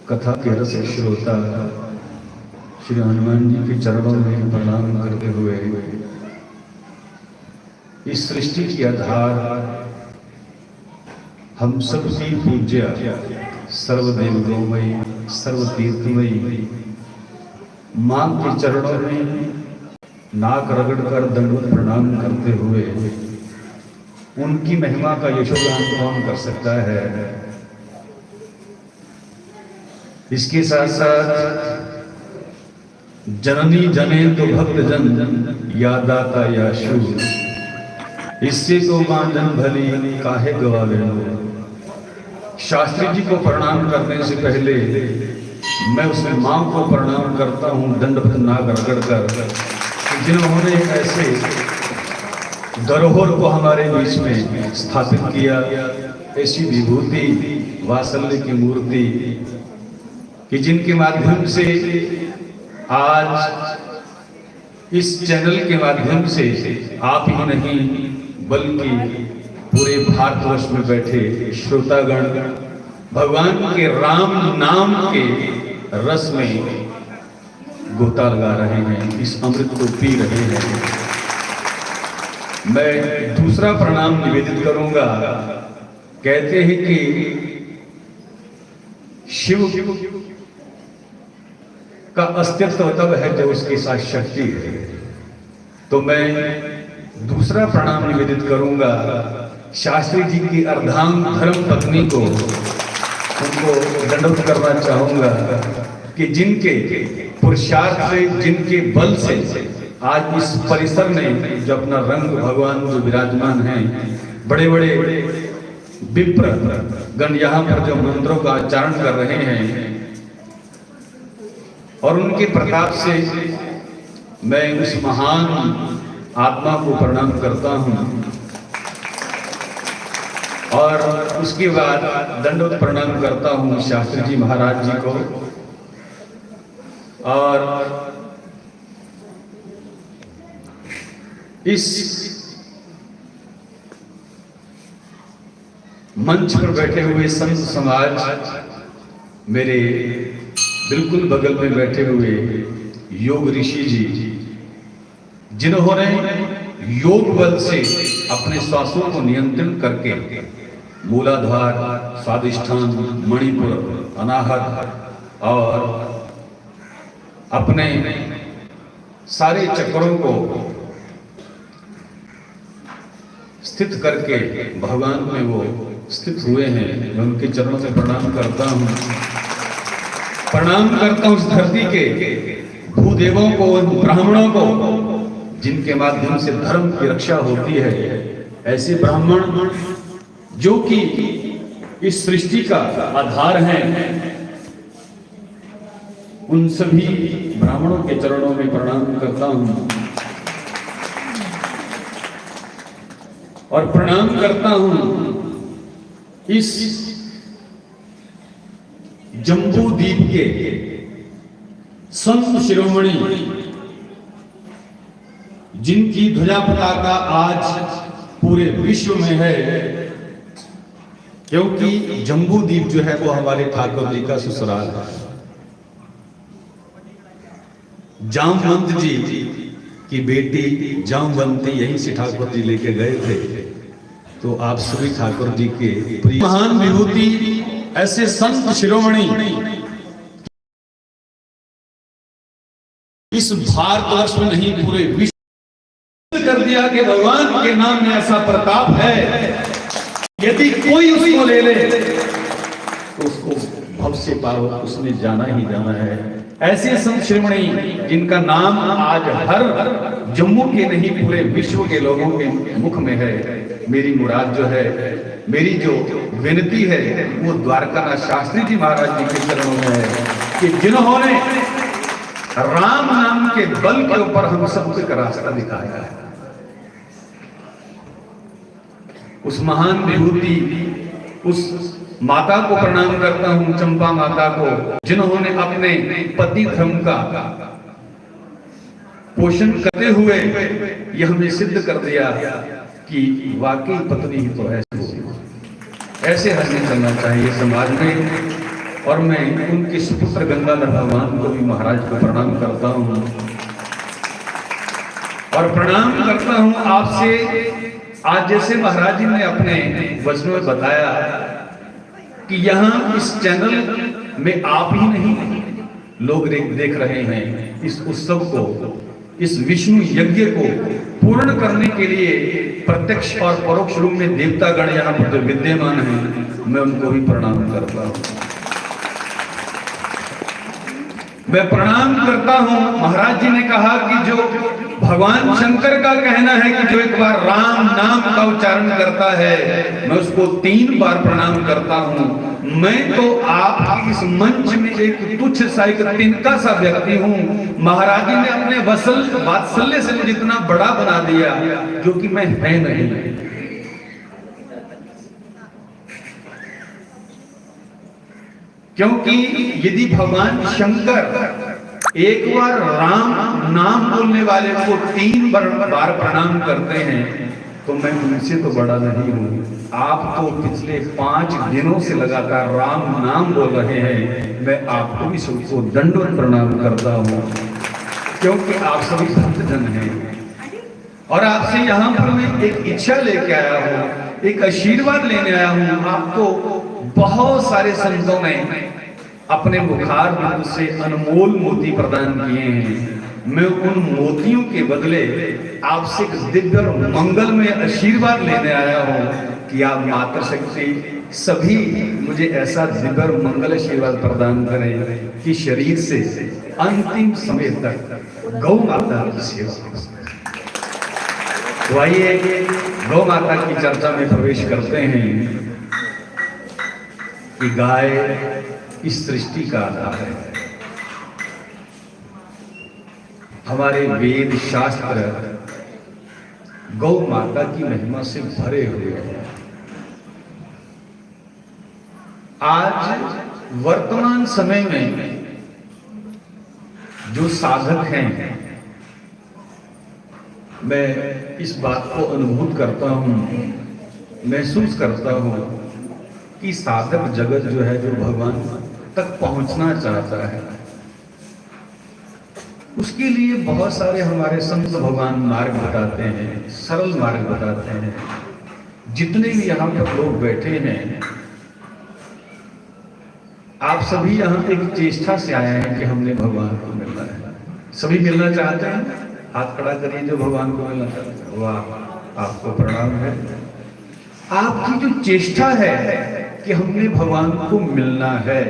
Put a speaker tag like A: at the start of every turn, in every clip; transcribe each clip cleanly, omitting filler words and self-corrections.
A: कथा के रस श्रोता श्री हनुमान जी के चरणों में प्रणाम करते हुए इस सृष्टि की आधार हम सबकी पूज्य सर्वदेव गौमयी सर्वतीर्थमयी मां के चरणों में नाक रगड़कर दंडवत प्रणाम करते हुए उनकी महिमा का यशोगान कौन कर सकता है। इसके साथ साथ जननी जने तो भक्त जन या दाता या शूर, इससे तो मां जन भली काहे गवावे। शास्त्री जी को प्रणाम करने से पहले मैं उस मां को प्रणाम करता हूं दंडवत नाक रगड़ कर, जिन्होंने ऐसे धरोहर को हमारे बीच में स्थापित किया, ऐसी विभूति वात्सल्य की मूर्ति कि जिनके माध्यम से आज इस चैनल के माध्यम से आप ही नहीं बल्कि पूरे भारतवर्ष में बैठे श्रोतागण भगवान के राम नाम के रस में गोता लगा रहे हैं, इस अमृत को पी रहे हैं। मैं दूसरा प्रणाम निवेदित करूंगा। कहते हैं कि शिव का अस्तित्व तब है जब उसके साथ शक्ति है, तो मैं दूसरा प्रणाम निवेदित करूंगा शास्त्री जी की अर्धांग धर्म पत्नी को। उनको दंडवत करना चाहूंगा कि जिनके पुरुषार्थ से, जिनके बल से आज इस परिसर में जो अपना रंग भगवान जो विराजमान हैं, बड़े बड़े विप्र गण यहाँ पर जो मंत्रों का उच्चारण कर रहे हैं और उनके प्रताप से मैं उस महान आत्मा को प्रणाम करता हूं और उसके बाद दंडवत प्रणाम करता हूं शास्त्री जी महाराज जी को। और इस मंच पर बैठे हुए संत समाज, मेरे बिल्कुल बगल में बैठे हुए योग ऋषि जी, जिन्होंने योग बल से अपने श्वासों को नियंत्रण करके मूलाधार, स्वादिष्ठान, मणिपुर, अनाहत और अपने सारे चक्रों को स्थित करके भगवान में वो स्थित हुए हैं। मैं उनके चरणों में प्रणाम करता हूँ। प्रणाम करता हूँ उस धरती के भूदेवों को, उन ब्राह्मणों को जिनके माध्यम से धर्म की रक्षा होती है। ऐसे ब्राह्मण जो कि इस सृष्टि का आधार हैं, उन सभी ब्राह्मणों के चरणों में प्रणाम करता हूं और प्रणाम करता हूं इस जम्बू द्वीप के संत शिरोमणि, जिनकी ध्वजा पताका आज पूरे विश्व में है, क्योंकि जम्बू द्वीप जो है वो हमारे ठाकुर जी का ससुराल है। जामवंत जी की बेटी जामवंती यहीं से ठाकुर जी लेके गए थे। तो आप सभी ठाकुर जी के प्रिय महान विभूति, ऐसे संत शिरोमणि इस भारतवर्ष में नहीं पूरे विश्व कर दिया कि भगवान के नाम में ऐसा प्रताप है, यदि कोई उसको ले ले तो उसको भव से पार उसने जाना ही जाना है। ऐसे संत शिरोमणि जिनका नाम आज हर जम्मू के नहीं पूरे विश्व के लोगों के मुख में है। मेरी मुराद जो है, मेरी जो विनती है वो द्वारकानाथ शास्त्री जी महाराज जी के चरणों में है कि जिन्होंने राम नाम के बल के ऊपर हम सबको एक रास्ता दिखाया है। उस महान विभूति, उस माता को प्रणाम करता हूं, चंपा माता को, जिन्होंने अपने पति धर्म का पोषण करते हुए यह हमें सिद्ध कर दिया कि वाकई पत्नी ही तो ऐसे हंसने चलना चाहिए समाज में। और मैं उनके सुपुत्र गंगाधर भगवान को भी महाराज को प्रणाम करता हूं और प्रणाम करता हूं आपसे। आज जैसे महाराज जी ने अपने वचनों में बताया कि यहाँ इस चैनल में आप ही नहीं लोग देख रहे हैं, इस उत्सव को, इस विष्णु यज्ञ को पूर्ण करने के लिए प्रत्यक्ष और परोक्ष रूप में देवतागण यहाँ पर विद्यमान हैं। मैं उनको भी प्रणाम करता हूँ। मैं प्रणाम करता हूँ। महाराज जी ने कहा कि जो भगवान शंकर का कहना है कि जो एक बार राम नाम का उच्चारण करता है, मैं उसको 3 बार प्रणाम करता हूँ। मैं तो आपकी इस मंच में एक तुच्छ सा, एक तिनका सा व्यक्ति हूँ। महाराज जी ने अपने वात्सल्य से मुझे इतना बड़ा बना दिया जो कि मैं है नहीं। क्योंकि यदि भगवान शंकर एक बार राम नाम बोलने वाले को 3 बार प्रणाम करते हैं तो मैं उनसे तो बड़ा नहीं हूं। आप तो पिछले 5 दिनों से लगातार राम नाम बोल रहे हैं। मैं आपको भी सबको दंडवत प्रणाम करता हूं, क्योंकि आप सभी भक्तजन हैं और आपसे यहाँ पर मैं एक इच्छा लेके आया हूँ, एक आशीर्वाद लेने आया हूँ। आपको बहुत सारे संतों ने अपने मुखार बिंदु से अनमोल मोती प्रदान किए हैं। मैं उन मोतियों के बदले आपसे एक दिव्य और मंगलमय आशीर्वाद लेने आया हूँ कि आप मातृशक्ति सभी मुझे ऐसा दिव्य और मंगल आशीर्वाद प्रदान करें कि शरीर से अंतिम समय तक गौ माता की सेवा। तो आइए गौ माता की चर्चा में प्रवेश करते हैं कि गाय इस सृष्टि का आधार है। हमारे वेद शास्त्र गौ माता की महिमा से भरे हुए हैं। आज वर्तमान समय में जो साधक हैं, मैं इस बात को अनुभूत करता हूं, महसूस करता हूं कि साधक जगत जो है, जो भगवान तक पहुंचना चाहता है, उसके लिए बहुत सारे हमारे संत भगवान मार्ग बताते हैं, सरल मार्ग बताते हैं। जितने भी यहाँ पर लोग बैठे हैं, आप सभी यहाँ एक चेष्टा से आए हैं कि हमने भगवान को मिलना है। सभी मिलना चाहते हैं, हाथ खड़ा करिए जो भगवान को मिलना चाहते हैं। वाह, आपको प्रणाम है। आपकी जो चेष्टा है कि हमने भगवान को मिलना है,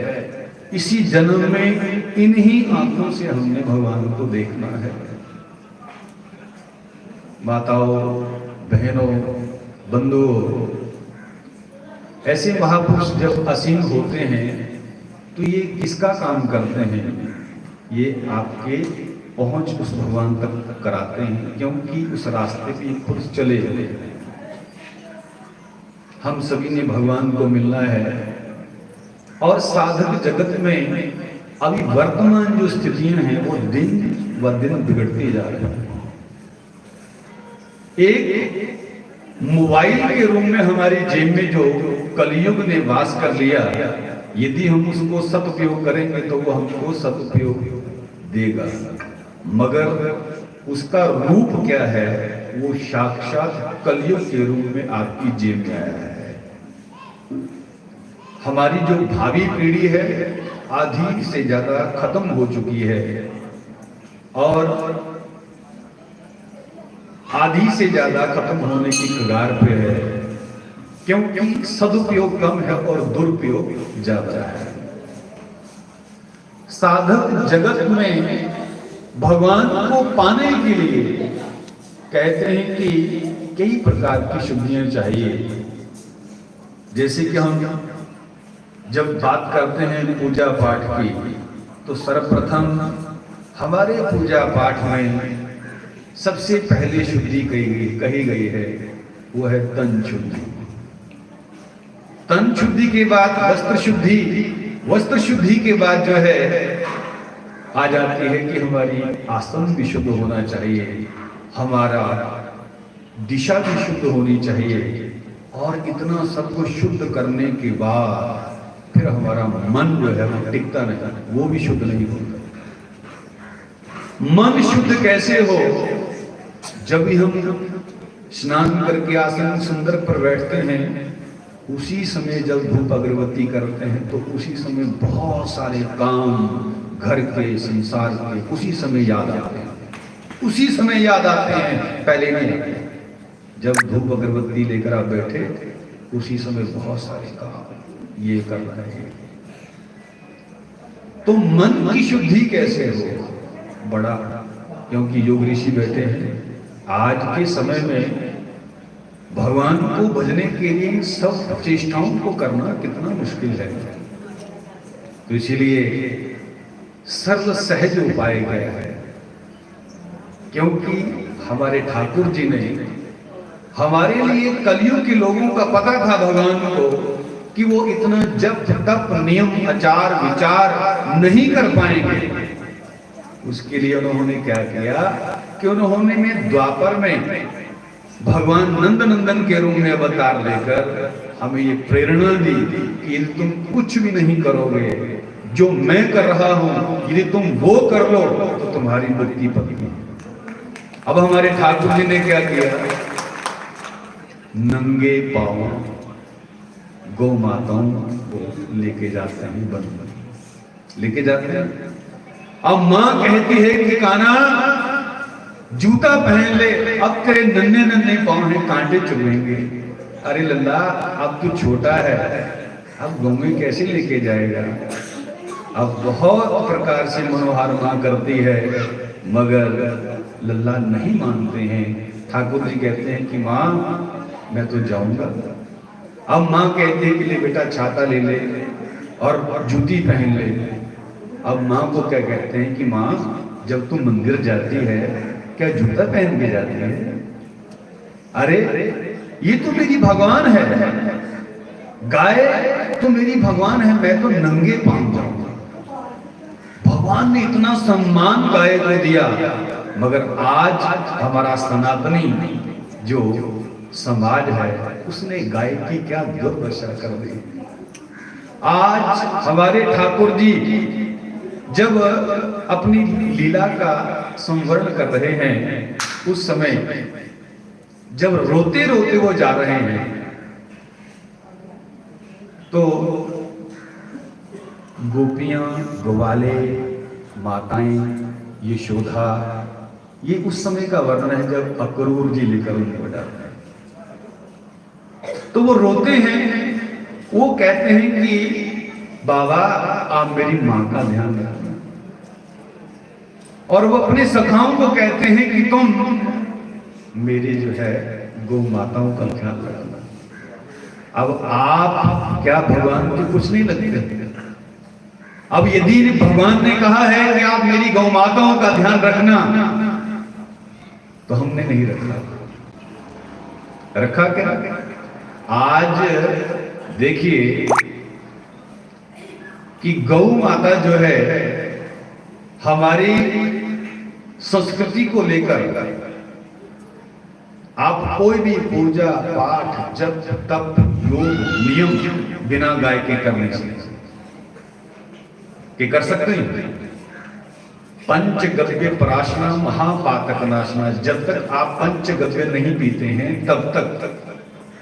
A: इसी जन्म में इन्हीं आंखों से हमने भगवान को देखना है। माताओं, बहनों, बंधुओं, ऐसे महापुरुष जब असीम होते हैं तो ये किसका काम करते हैं? ये आपके पहुंच उस भगवान तक कराते हैं, क्योंकि उस रास्ते पे खुद चले हुए हैं। हम सभी ने भगवान को मिलना है, और साधक जगत में अभी वर्तमान जो स्थितियां हैं वो दिन व दिन बिगड़ती जा रही हैं। एक मोबाइल के रूप में हमारी जेब में जो कलयुग ने वास कर लिया, यदि हम उसको सदुपयोग करेंगे तो वो हमको सदुपयोग देगा, मगर उसका रूप क्या है? वो साक्षात कलयुग के रूप में आपकी जेब में आया है। हमारी जो भावी पीढ़ी है आधी से ज्यादा खत्म हो चुकी है, और आधी से ज्यादा खत्म होने की कगार पे है, क्योंकि सदुपयोग कम है और दुरुपयोग ज्यादा है। साधक जगत में भगवान को पाने के लिए कहते हैं कि कई प्रकार की शुद्धियां चाहिए। जैसे कि हम जब बात करते हैं पूजा पाठ की, तो सर्वप्रथम हमारे पूजा पाठ में सबसे पहले शुद्धि कही गई है, वो है तन शुद्धि। तन शुद्धि के बाद वस्त्र शुद्धि, वस्त्र शुद्धि के बाद जो है आ जाती है कि हमारी आसन भी शुद्ध होना चाहिए, हमारा दिशा भी शुद्ध होनी चाहिए, और इतना सब कुछ शुद्ध करने के बाद फिर हमारा मन जो है वो टिकता नहीं, वो भी शुद्ध नहीं होता। मन शुद्ध कैसे हो? जब भी हम स्नान करके आसन सुंदर पर बैठते हैं, उसी समय जब धूप अगरबत्ती करते हैं तो उसी समय बहुत सारे काम घर के, संसार के उसी समय याद आते हैं, उसी समय याद आते हैं, पहले नहीं आते। जब धूप अगरबत्ती लेकर आप बैठे, उसी समय बहुत सारे काम ये कर रहे हैं। तो मन की शुद्धि कैसे हो? बड़ा, क्योंकि योग ऋषि बैठे हैं। आज के समय में भगवान को भजने के लिए सब चेष्टाओं को करना कितना मुश्किल है, तो इसीलिए सर्व सहज उपाय गया है। क्योंकि हमारे ठाकुर जी ने हमारे लिए कलयुग के लोगों का पता था भगवान को कि वो इतना जप तप नियम आचार विचार नहीं कर पाएंगे। उसके लिए उन्होंने क्या किया कि उन्होंने में द्वापर में भगवान नंद नंदन के रूप में अवतार लेकर हमें ये प्रेरणा दी कि यदि तुम कुछ भी नहीं करोगे, जो मैं कर रहा हूं यदि तुम वो कर लो तो तुम्हारी मुक्ति पक्की। अब हमारे ठाकुर जी ने क्या किया? नंगे पांव गौ माताओं को लेके जाते हैं, बन लेके जाते हैं। अब मां कहती है कि कान्हा जूता पहन ले, अब तेरे नन्हे नन्हे पांव हैं, कांटे चुभेंगे। अरे लल्ला अब तू छोटा है, अब गौ में कैसे लेके जाएगा? अब बहुत प्रकार से मनोहार मां करती है, मगर लल्ला नहीं मानते हैं। ठाकुर जी कहते हैं कि मां मैं तो जाऊंगा। अब मां कहती है कि ले बेटा छाता ले ले और जूती पहन ले। अब मां को क्या कहते हैं कि मां जब तू मंदिर जाती है क्या जूता पहन के जाती है? अरे ये तो मेरी भगवान है, गाय तो मेरी भगवान है, मैं तो नंगे पांव जाऊंगा। भगवान ने इतना सम्मान गाय को दिया, मगर आज हमारा सनातनी जो समाज है उसने गाय की क्या दुर्दशा कर दी। आज हमारे ठाकुर जी जब अपनी लीला का संवरण कर रहे हैं, उस समय जब रोते रोते वो जा रहे हैं तो गोपियां, ग्वाले, माताएं, यशोदा, ये उस समय का वर्णन है जब अक्रूर जी लेकर उनको डालते हैं। तो वो रोते हैं, वो कहते हैं कि बाबा आप मेरी मां का ध्यान रखना, और वो अपने सखाओं को कहते हैं कि तुम मेरे जो है गौ माताओं का ख्याल रखना। अब आप क्या भगवान को कुछ नहीं लगते? अब यदि भगवान ने कहा है कि आप मेरी गौ माताओं का ध्यान रखना, तो हमने नहीं रखा क्या? आज देखिए कि गौ माता जो है हमारी संस्कृति को लेकर आप कोई भी पूजा पाठ, जब तप, योग, नियम बिना गाय के करने से कि कर सकते हैं। पंचगव्य प्राशना महापातक नाशना, जब तक आप पंचगव्य नहीं पीते हैं तब तक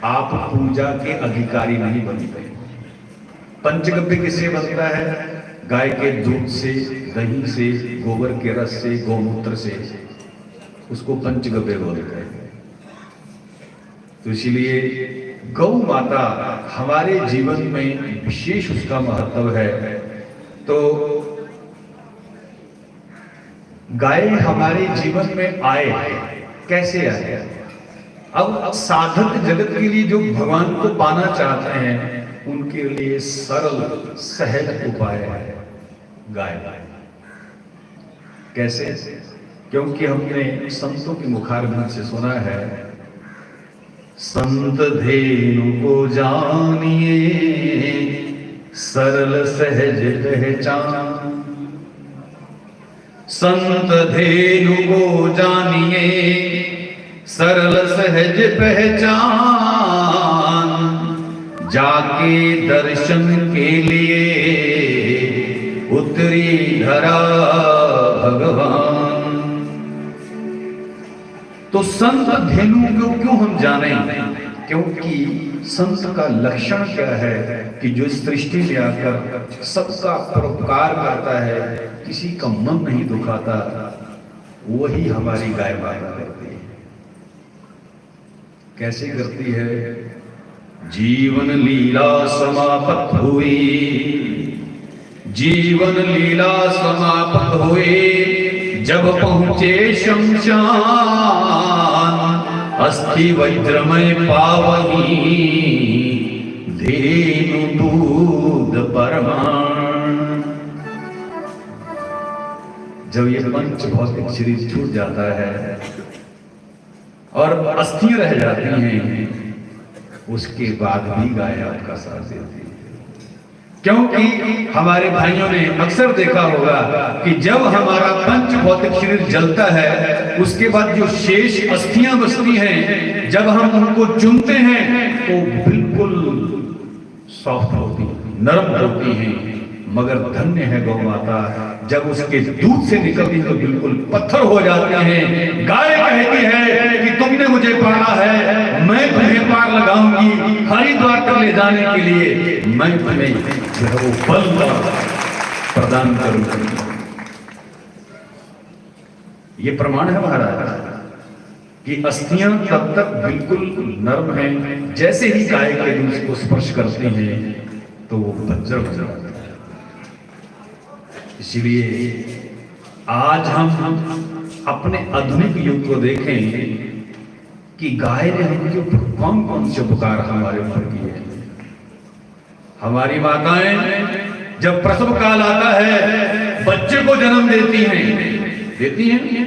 A: आप पूजा के अधिकारी नहीं बनते। पंचगव्य किससे बनता है? गाय के दूध से, दही से, गोबर के रस से, गौमूत्र से, उसको पंचगव्य बोलते हैं। तो इसलिए गौ माता हमारे जीवन में विशेष उसका महत्व है। तो गाय हमारे जीवन में आए, कैसे आए? अब साधक जगत के लिए जो भगवान को पाना चाहते हैं उनके लिए सरल सहज उपाय है गाय। कैसे? क्योंकि हमने संतों के मुखारबिंद से सुना है, संत धेनु को जानिए सरल सहज पहचान। संत धेनु को जानिए सरल सहज पहचान, जाके दर्शन के लिए उतरी धरा भगवान। तो संत धेनु को क्यों हम जाने? क्योंकि संत का लक्षण क्या है कि जो इस सृष्टि में आकर सबका परोपकार करता है, किसी का मन नहीं दुखाता, वही हमारी गाय माता करती है। कैसे करती है? जीवन लीला समाप्त हुई, जीवन लीला समाप्त हुई, जब पहुंचे शमशान, अस्थि वज्रमय पावनी, धेनु दूध परमाण। जब ये पंच भौतिक शरीर छूट जाता है और अस्थियां रह जाती हैं, उसके बाद भी गाय आपका साथ देती है। क्योंकि हमारे भाइयों ने अक्सर देखा होगा कि जब हमारा पंच भौतिक शरीर जलता है, उसके बाद जो शेष अस्थियां बचती हैं, जब हम उनको चुनते हैं तो बिल्कुल सॉफ्ट होती, नरम होती हैं। मगर धन्य है गौ माता, जब उसके दूध से निकलती है तो बिल्कुल पत्थर हो जाते हैं। गाय कहती है कि तुमने मुझे पाला है, मैं तुम्हें पार लगाऊंगी, हरिद्वार तक ले जाने के लिए मैं तुम्हें जो है वो बल प्रदान करूंगी। ये प्रमाण है महाराज कि अस्थियां तब तक बिल्कुल नरम हैं, जैसे ही गाय के दूध को स्पर्श करते हैं तो वो वज्र हो जाता है। इसीलिए आज हम अपने आधुनिक युग को देखें कि गाय ने हमके कौन कौन से उपकार हमारे ऊपर किए। हमारी माताएं जब प्रसव काल आता है, बच्चे को जन्म देती हैं, देती हैं,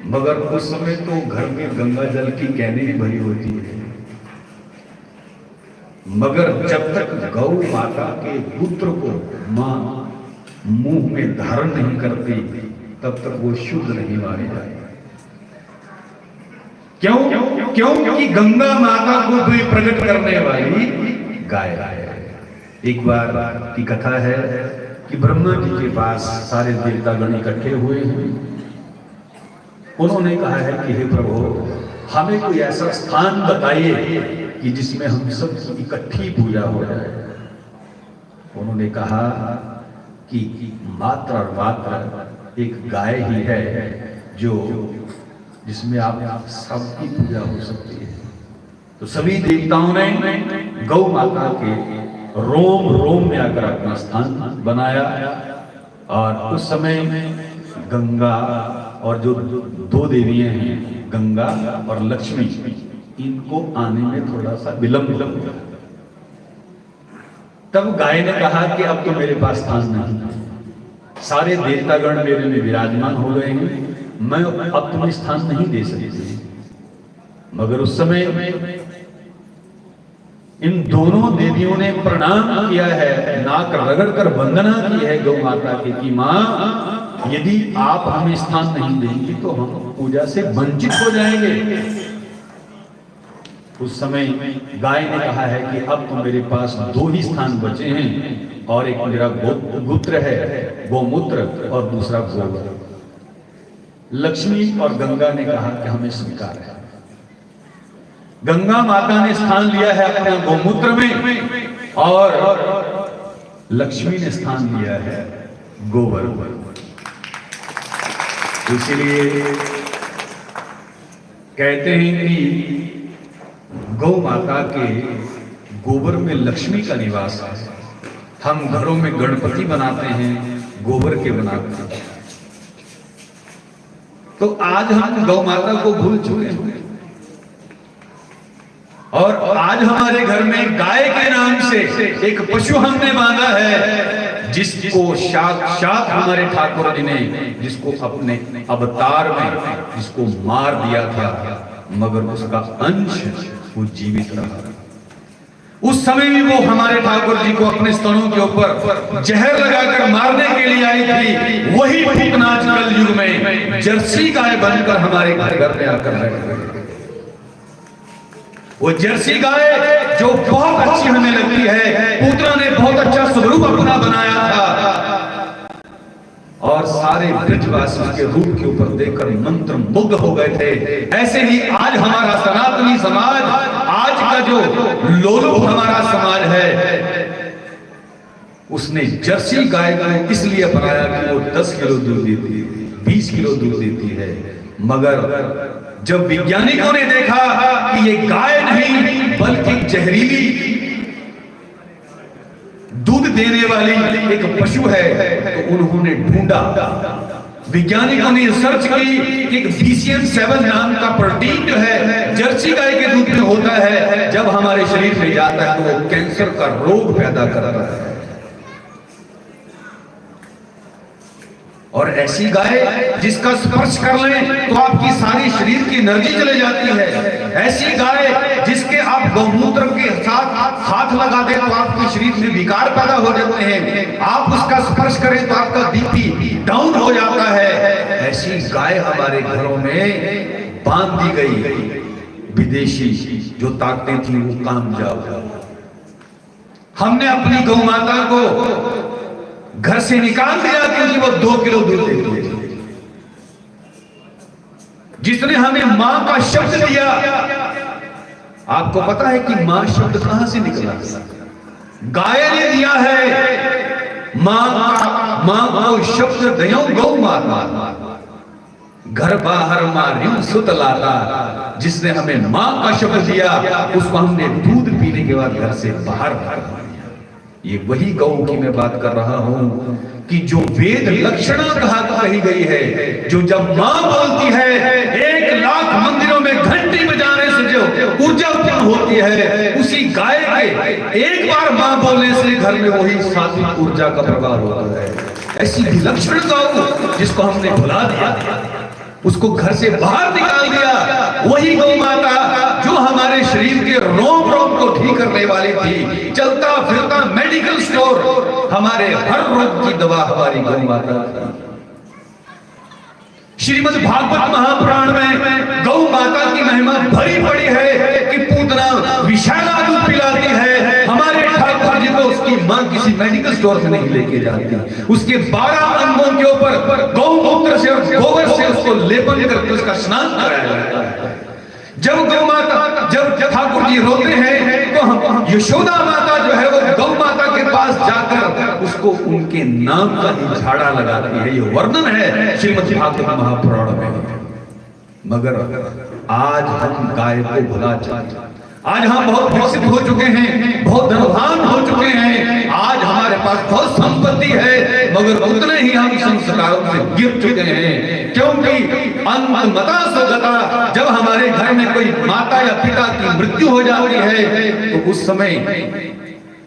A: मगर उस समय तो घर में गंगा जल की कैनी भरी होती है। मगर जब तक गौ माता के पुत्र को मां मुंह में धारण नहीं करती, तब तक वो शुद्ध नहीं मानी जाती। क्यों? क्योंकि गंगा माता को भी प्रकट करने वाली गाय है। एक बार की कथा है कि ब्रह्मा जी के पास सारे देवतागण इकट्ठे हुए हैं। उन्होंने कहा है कि हे प्रभु, हमें कोई ऐसा स्थान बताइए कि जिसमें हम सब इकट्ठी पूजा हो जाए। उन्होंने कहा कि मात्र और मात्र एक गाय ही है जो जिसमें आप सबकी पूजा हो सकती है। तो सभी देवताओं ने गौ माता के रोम रोम में आकर अपना स्थान बनाया। और उस समय गंगा और जो दो देवियां हैं, गंगा और लक्ष्मी, इनको आने में थोड़ा सा विलंब। तब गाय ने कहा कि अब तो मेरे पास स्थान नहीं, सारे देवतागण मेरे में विराजमान हो गए हैं, मैं अब तुम्हें स्थान नहीं दे सकती। मगर उस समय इन दोनों देवियों ने प्रणाम किया है, नाक रगड़ कर वंदना की है गौ माता की कि मां, यदि आप हमें स्थान नहीं देंगी तो हम पूजा से वंचित हो जाएंगे। उस समय गाय ने कहा है कि अब तो मेरे पास दो ही स्थान बचे हैं, और एक मेरा गोत्र है, गोमूत्र, और दूसरा गोबर। लक्ष्मी और गंगा ने कहा कि हमें स्वीकार है। गंगा माता ने स्थान लिया है अपने गोमूत्र में, और लक्ष्मी ने स्थान लिया है गोबर। इसलिए कहते हैं कि गौ माता के गोबर में लक्ष्मी का निवास है। हम घरों में गणपति बनाते हैं, गोबर के बनाते हैं। तो आज हम गौ माता को भूल चुके हैं, और आज हमारे घर में गाय के नाम से एक पशु हमने बांधा है, जिसको साक्षात हमारे ठाकुर जी ने, जिसको अपने अवतार में जिसको मार दिया था, मगर उसका अंश वो जीवित रहा। उस समय भी वो हमारे ठाकुर जी को अपने स्तनों के ऊपर जहर लगाकर मारने के लिए आई थी। वही भूतनाथ कल युग में जर्सी गाय बनकर हमारे घर में आकर बैठ गई। वो जर्सी गाय जो बहुत अच्छी हमें लगती है, पूतना ने बहुत अच्छा स्वरूप अपना बनाया था, और सारे ब्रजवासी उसके रूप के ऊपर देखकर मंत्र मुग्ध हो गए थे। ऐसे ही आज हमारा सनातनी समाज, आज का जो लोलुप हमारा समाज है, उसने जर्सी गाय को इसलिए अपनाया कि वो 10 किलो दूध देती है, 20 किलो दूध देती है। मगर जब वैज्ञानिकों ने देखा कि ये गाय नहीं बल्कि जहरीली दूध देने वाली एक पशु है, तो उन्होंने ढूंढा, वैज्ञानिकों ने सर्च की कि एक BCM7 नाम का प्रोटीन जो है जर्सी गाय के दूध में होता है, जब हमारे शरीर में जाता है तो वो कैंसर का रोग पैदा करता है। और ऐसी गाय जिसका स्पर्श कर लें तो आपकी सारी शरीर की एनर्जी चले जाती है। ऐसी गाय जिसके आप गौमूत्र के साथ हाथ लगा दें तो आपके शरीर में विकार पैदा हो जाते हैं। आप उसका स्पर्श करें तो आपका बीपी डाउन हो जाता है। ऐसी गाय हमारे घरों में बांध दी गई। विदेशी जो ताकतें थी वो कामयाब। हमने अपनी गौ माता को घर से निकाल दिया क्योंकि वो 2 किलो दूध देती है। जिसने हमें मां का शब्द दिया, आपको पता है कि मां शब्द कहां से निकला? गाय ने दिया है। मां को शब्द दयो गौ माता, घर बाहर मारियो सुत लाता। जिसने हमें मां का शब्द दिया, उसको हमने दूध पीने के बाद घर से बाहर भाग। ये वही गौ की मैं बात कर रहा हूं कि जो वेद लक्षणा कही गई है, जो जब मां बोलती है 1 लाख मंदिरों में घंटी बजाने से जो ऊर्जा उत्पन्न होती है, उसी गाय के एक बार मां बोलने से घर में वही सात्विक ऊर्जा का प्रभाव होता है। ऐसी विलक्षण गौ जिसको हमने भुला दिया, उसको घर से बाहर निकाल दिया। वही गौ माता जो हमारे शरीर के रोम रोम को ठीक करने वाली थी, चलता फिरता मेडिकल स्टोर, हमारे हर रोग की दवा हमारी गौ माता थी। श्रीमद् भागवत महापुराण में गौ माता की महिमा भरी पड़ी है कि पूतना विषैला दूध पिलाती है। हमारे ठाकुर जी को उसकी मां किसी मेडिकल स्टोर से नहीं लेके जाती, उसके 12 अंगों के ऊपर गौमूत्र से और गोबर से उसको लेपन करके उसका स्नान कराया जाता है। जब गौ माता, जब ठाकुर जी रोते हैं तो हम यशोदा माता जो है वो गौ माता के पास जाकर उसको उनके नाम का ही झाड़ा लगाती है। ये वर्णन है श्रीमद् भागवत महापुराण में। मगर आज हम गाय को भुला चुके, आज हम बहुत विकसित हो चुके हैं, बहुत धनवान हो चुके हैं, आज हमारे पास बहुत संपत्ति है, मगर उतने ही हम संस्कारों से गिर चुके हैं। क्योंकि अंतमता स्वगता, जब हमारे घर में कोई माता या पिता की मृत्यु हो जाती है तो उस समय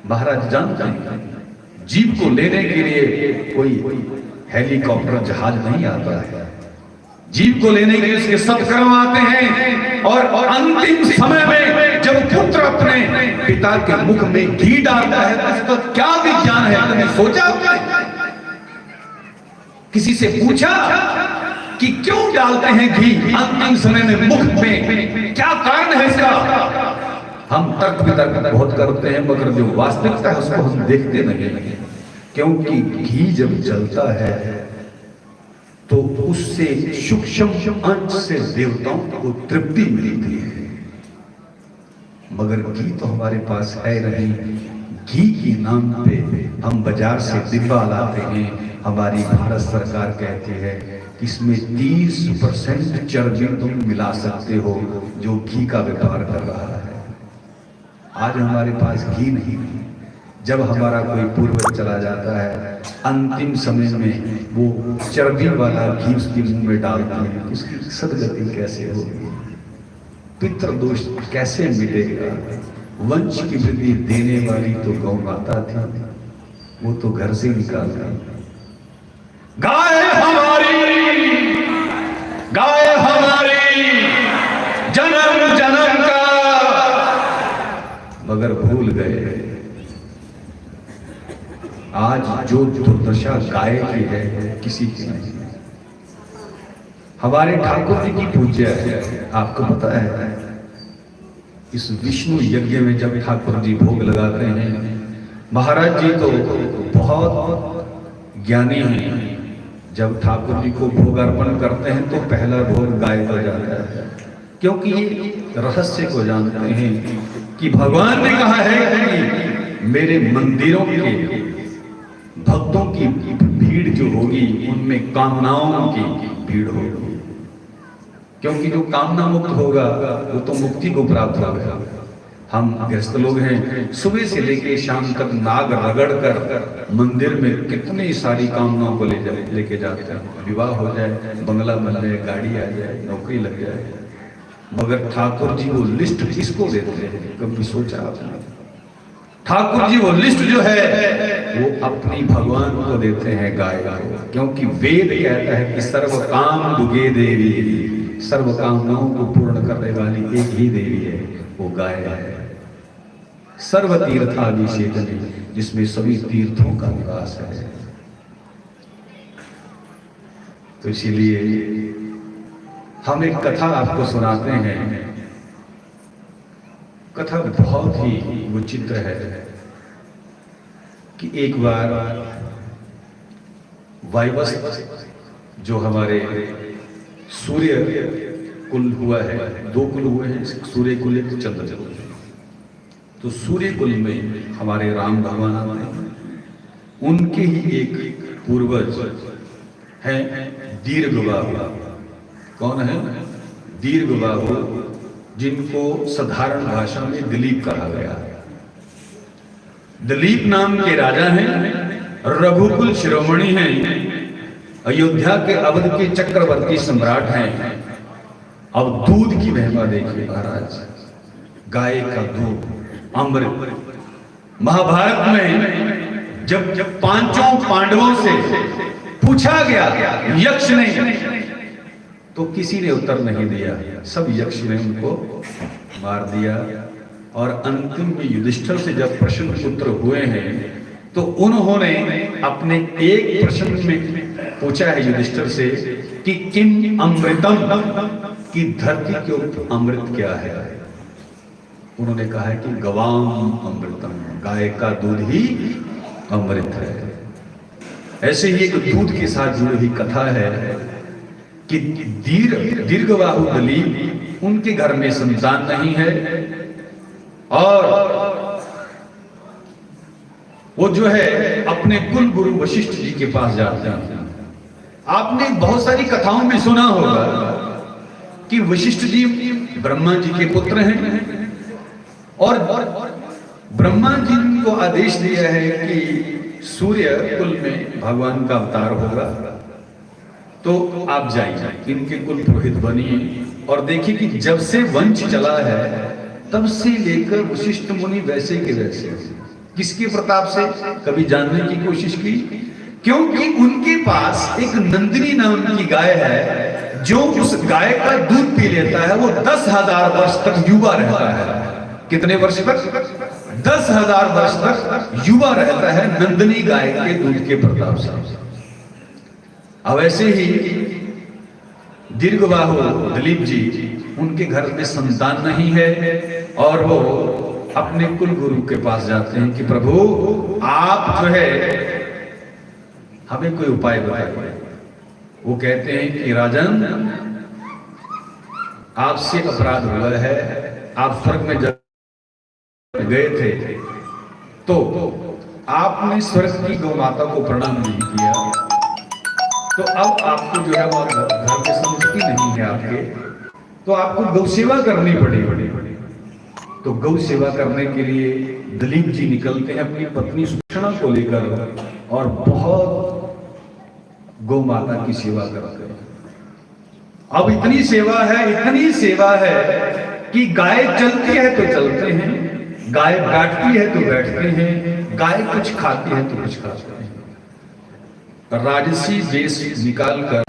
A: महाराज जानते हैं जीव को लेने के लिए कोई हेलीकॉप्टर जहाज नहीं आता है, जीव को लेने के लिए उसके सत्कर्म आते हैं। और अंतिम समय में जब पुत्र अपने पिता के मुख में घी डालता है तो उसका क्या विज्ञान है, तुमने सोचा? किसी से पूछा कि क्यों डालते हैं घी अंतिम समय में मुख में, क्या कारण है इसका? हम तर्क वितर्क बहुत करते हैं, मगर जो वास्तविकता है उसको हम देखते नहीं। क्योंकि घी जब जलता है तो उससे सूक्ष्म अंश से देवताओं को तृप्ति मिलती है, मगर घी तो हमारे पास है नहीं। घी के नाम पे हम बाजार से डिब्बा लाते हैं। हमारी भारत सरकार कहती है कि इसमें 30% चर्बी तुम मिला सकते हो, जो घी का व्यापार कर रहा है। आज हमारे पास घी नहीं। जब हमारा कोई पूर्वज चला जाता है अंतिम समय में वो चर्बी वाला घी उसके मुंह में डालता है, उसकी सदगति कैसे होगी, पितृदोष कैसे मिलेगा? वंश की वृद्धि देने वाली तो गौ माता थी, वो तो घर से निकाल गई। गाय हमारी, गाय हमारी, जन्म जन्म का, मगर भूल गए। आज जो दुर्दशा गाय की है किसी की नहीं। हमारे ठाकुर जी की पूज्य है, आपको पता है इस विष्णु यज्ञ में जब ठाकुर जी भोग लगाते हैं, महाराज जी तो बहुत ज्ञानी हैं। जब ठाकुर जी को भोग अर्पण करते हैं तो पहला भोग गाय को जाता है, क्योंकि ये रहस्य को जानते हैं कि भगवान ने कहा है कि मेरे मंदिरों के भक्तों की भीड़ जो होगी उनमें कामनाओं की भीड़ होगी, क्योंकि जो कामना मुक्त होगा वो तो मुक्ति को प्राप्त होगा। हम गृहस्थ लोग हैं, सुबह से लेकर शाम तक नाग रगड़ कर मंदिर में कितनी सारी कामनाओं को लेके जाते हैं। विवाह हो जाए, बंगला बन जाए, गाड़ी आ जाए, नौकरी लग जाए, मगर ठाकुर जी वो लिस्ट किसको देते हैं? कभी सोचा आपने? ठाकुर जी वो लिस्ट जो है वो अपनी भगवान को देते हैं, गाय को। क्योंकि वेद कहता है कि सर्व काम दुगे देवी, सर्व कामनाओं को पूर्ण करने वाली एक ही देवी है, वो गाय है। सर्व तीर्थाभिषेकनी, जिसमें सभी तीर्थों का निवास है। तो इसीलिए हम एक कथा आपको सुनाते हैं। कथा बहुत ही विचित्र है कि एक बार वायवस्त्र जो हमारे सूर्य कुल हुआ है, 2 कुल हुए हैं, सूर्य कुल एक चंद्र कुल। तो सूर्य कुल में हमारे राम भगवान आए, उनके ही एक पूर्वज हैं दीर्घबाहु। कौन है दीर्घबाहु? जिनको साधारण भाषा में दिलीप कहा गया। दिलीप नाम के राजा हैं, रघुकुल शिरोमणि हैं, अयोध्या के अवध के चक्रवर्ती सम्राट हैं। अब दूध की महिमा देखिए महाराज, गाय का दूध अमृत। महाभारत में जब जब पांचों पांडवों से पूछा गया यक्ष ने, तो किसी ने उत्तर नहीं दिया, सब यक्ष ने उनको मार दिया। और अंतिम में युधिष्ठिर से जब प्रश्न उत्तर हुए हैं तो उन्होंने अपने एक प्रश्न में पूछा है युधिष्ठिर से कि किम अमृतम, कि धरती के ऊपर अमृत क्या है। उन्होंने कहा है कि गवाम अमृतम, गाय का दूध ही अमृत है। ऐसे ही एक दूध के साथ जुड़ी हुई कथा है कि दीर्घबाहु दलीप, उनके घर में संतान नहीं है और वो जो है अपने कुल गुरु वशिष्ठ जी के पास जाते हैं। आपने बहुत सारी कथाओं में सुना होगा कि वशिष्ठ जी ब्रह्मा जी के पुत्र हैं और ब्रह्मा जी को आदेश दिया है कि सूर्य कुल में भगवान का अवतार होगा, तो आप जाइए इनके कुल पुरोहित बनिए और देखिए कि जब से वंश चला है तब से लेकर वशिष्ठ मुनि वैसे के वैसे। किसके प्रताप से? कभी जानने की कोशिश की? क्योंकि उनके पास एक नंदिनी नाम की गाय है, जो उस गाय का दूध पी लेता है वो 10,000 वर्ष तक युवा रहता है। कितने वर्ष तक? 10,000 वर्ष तक युवा रहता है नंदिनी गाय के दूध के प्रताप से। अब ऐसे ही दीर्घबाहु दलीप जी, उनके घर में संतान नहीं है और वो अपने कुल गुरु के पास जाते हैं कि प्रभु आप जो है हमें कोई उपाय बताइए। वो कहते हैं कि राजन, आपसे अपराध हुआ है, आप स्वर्ग में जब गए थे तो आपने स्वर्ग की गौ माता को प्रणाम नहीं किया, तो अब आपको जो है वो घर में संपत्ति नहीं है आपके, तो आपको गौ सेवा करनी पड़ेगी। तो गौ सेवा करने के लिए दलीप जी निकलते हैं अपनी पत्नी सुषमा को लेकर और बहुत गौ माता की सेवा करते हैं। अब इतनी सेवा है कि गाय चलती है तो चलते हैं, गाय बैठती है तो बैठते हैं, गाय कुछ खाती है तो कुछ खाते हैं। राजसी वेश निकालकर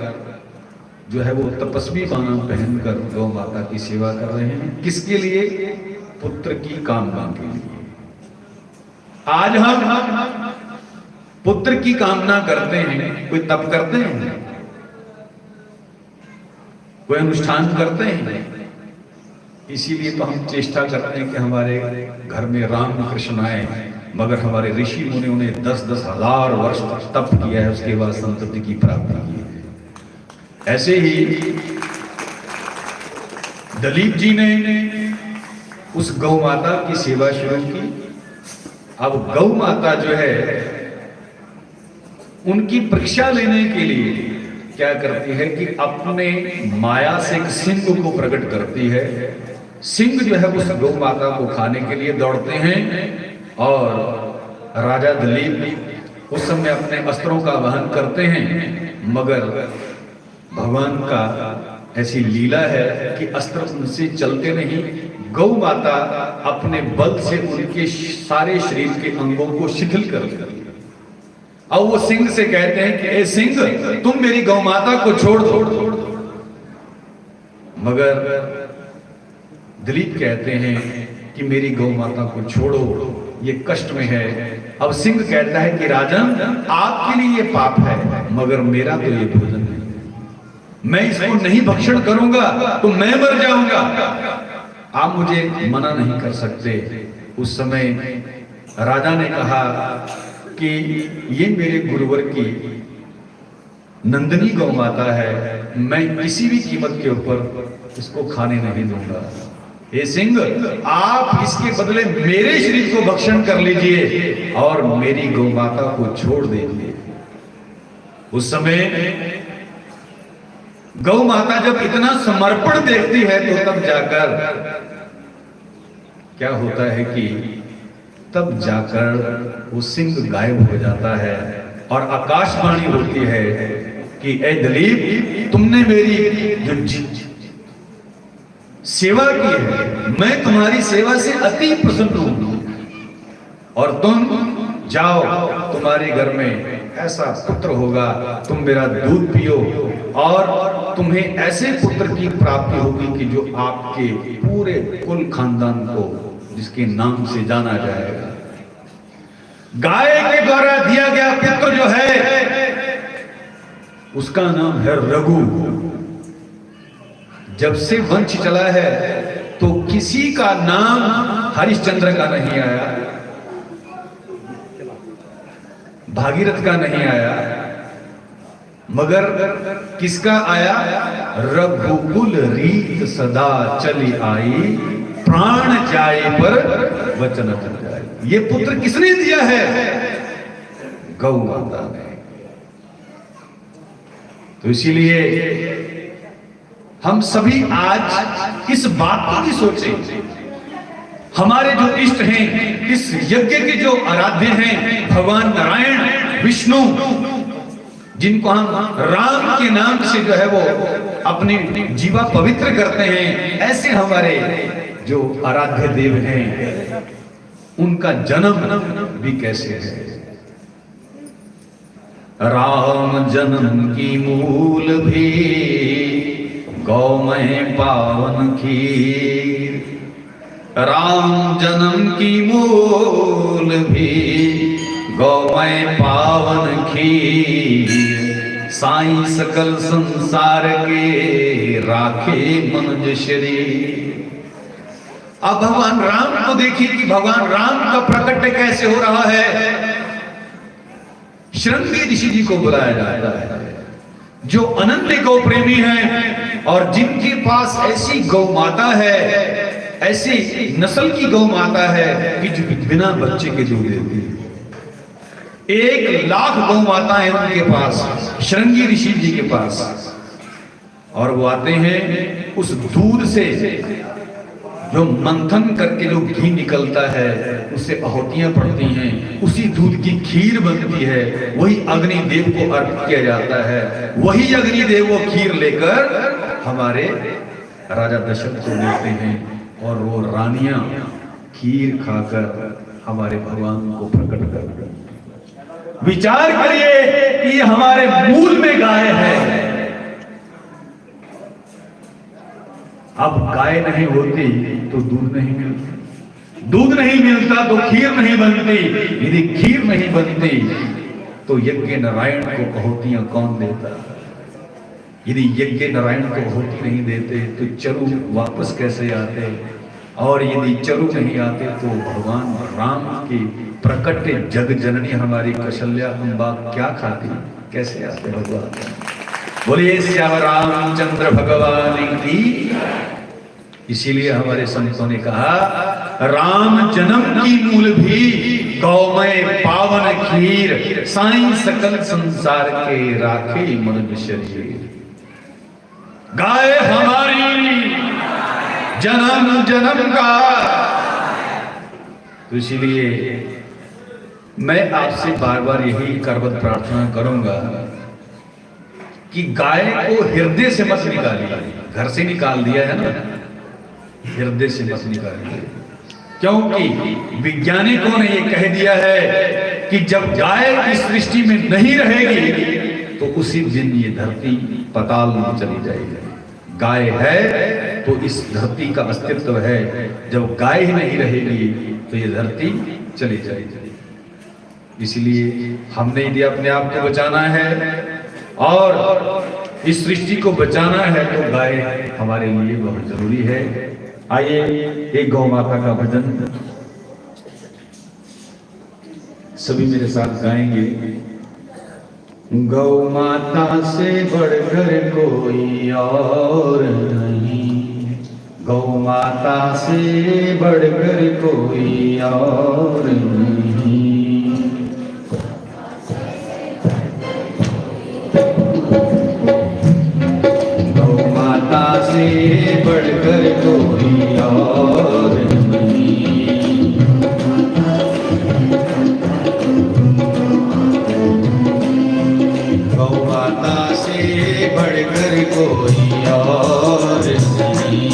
A: जो है वो तपस्वी बाना पहनकर गौ माता की सेवा कर रहे हैं। किसके लिए? पुत्र की कामना के लिए। आज हम पुत्र की कामना करते हैं, कोई तप करते हैं, कोई अनुष्ठान करते हैं, इसीलिए तो हम चेष्टा करते हैं कि हमारे घर में राम कृष्ण आए, मगर हमारे ऋषि मुनियों ने 10-10 हजार वर्ष तप किया है, उसके बाद संतति की प्राप्ति की है। ऐसे ही दलीप जी ने उस गौ माता की सेवा शुरू की। अब गौ माता जो है उनकी परीक्षा लेने के लिए क्या करती है कि अपने माया से एक सिंह को प्रकट करती है। सिंह जो है उस गौ माता को खाने के लिए दौड़ते हैं और राजा दलीप उस समय अपने अस्त्रों का वहन करते हैं, मगर भगवान का ऐसी लीला है कि अस्त्र उनसे चलते नहीं। गौ माता अपने बल से उनके सारे शरीर के अंगों को शिथिल कर देती है। अब वो सिंह से कहते हैं कि ए सिंह, तुम मेरी गौ माता को छोड़ दो, मगर दिलीप कहते हैं कि मेरी गौ माता को छोड़ो, ये कष्ट में है। अब सिंह कहता है कि राजन, आपके लिए ये पाप है, मगर मेरा तो ये भोजन है, मैं इसको नहीं भक्षण करूंगा तो मैं मर जाऊंगा, आप मुझे मना नहीं कर सकते। उस समय राजा ने कहा कि ये मेरे गुरुवर की नंदिनी गौ माता है, मैं किसी भी कीमत के ऊपर इसको खाने नहीं दूंगा। हे सिंह, आप इसके बदले मेरे शरीर को भक्षण कर लीजिए और मेरी गौ माता को छोड़ दीजिए। उस समय गौ माता जब इतना समर्पण देखती है तो तब जाकर क्या होता है कि तब जाकर वो सिंह गायब हो जाता है और आकाशवाणी होती है कि ए दलीप, तुमने मेरी जो सेवा की है, मैं तुम्हारी सेवा से अति प्रसन्न हूं और तुम जाओ तुम्हारे घर में ऐसा पुत्र होगा, तुम मेरा दूध पियो और तुम्हें ऐसे पुत्र की प्राप्ति होगी कि जो आपके पूरे कुल खानदान को जिसके नाम से जाना जाएगा। गाय के द्वारा दिया गया पुत्र जो है उसका नाम है रघु। जब से वंश चला है तो किसी का नाम हरिश्चंद्र का नहीं आया, भागीरथ का नहीं आया, मगर किसका आया? रघुकुल रीत सदा चली आई, प्राण जाए पर वचन न जाए। ये पुत्र किसने दिया है? गौ माता ने। तो इसीलिए हम सभी आज इस बात को भी सोचें, हमारे जो इष्ट हैं, इस यज्ञ के जो आराध्य हैं, भगवान नारायण, विष्णु, जिनको हम राम के नाम से जो है वो अपनी जीवा पवित्र करते हैं, ऐसे हमारे जो आराध्य देव हैं उनका जन्म भी कैसे है। राम जन्म की मूल भी गौमय पावन खीर, राम जन्म की मूल भी गौमय पावन खीर, साईं सकल संसार के राखे मनुज शरीर। अब भगवान राम को देखिए कि भगवान राम का प्रकट कैसे हो रहा है। शृंगी ऋषि जी को बुलाया जाता है जो अनन्य गौ प्रेमी हैं और जिनके पास ऐसी गौ माता है, ऐसी नस्ल की गौ माता है कि जो बिना बच्चे के दूध देती है। 1,00,000 गौ माता है उनके पास, शृंगी ऋषि जी के पास। और वो आते हैं उस दूध से जो मंथन करके जो घी निकलता है उससे आहुतियां पड़ती हैं, उसी दूध की खीर बनती है, वही अग्निदेव को अर्पित किया जाता है। वही अग्निदेव वो खीर लेकर हमारे राजा दशरथ को देते हैं और वो रानियां खीर खाकर हमारे भगवान को प्रकट करते। विचार करिए कि हमारे मूल में गाय है। अब गाय नहीं होती तो दूध नहीं मिलता, दूध नहीं मिलता तो खीर नहीं बनती, यदि खीर नहीं बनती तो यज्ञ नारायण को आहुतियां कौन देता? यदि यज्ञ नारायण को आहुति नहीं देते तो चरु वापस कैसे आते? और यदि चरु नहीं आते तो भगवान राम की प्रकट जग जननी हमारी कौशल्या अम्बा क्या खाती, कैसे आते भगवान? बोलिए श्याम रामचंद्र भगवान की। इसीलिए हमारे संतों ने कहा राम जन्म की मूल भी गौमय पावन खीर, साईं सकल संसार के राखे मनुज शरीर। गाय हमारी जन्म जन्म का। तो इसीलिए मैं आपसे बार बार यही करबद्ध प्रार्थना करूंगा कि गाय को हृदय से मत निकालिए। घर से निकाल दिया है ना, हृदय से मत निकालिए, क्योंकि वैज्ञानिकों ने ये कह दिया है कि जब गाय इस सृष्टि में नहीं रहेगी तो उसी दिन ये धरती पाताल में चली जाएगी। गाय है तो इस धरती का अस्तित्व है, जब गाय ही नहीं रहेगी तो ये धरती चली जाएगी। इसलिए हमने यदि अपने आप को बचाना है और इस सृष्टि को बचाना है तो गाय हमारे लिए बहुत जरूरी है। आइए एक गौ माता का भजन सभी मेरे साथ गाएंगे। गौ माता से बढ़कर कोई और नहीं, गौ माता से बढ़कर कोई और नहीं। से बढ़कर कोई और नहीं, गौ माता से बढ़कर कोई और नहीं।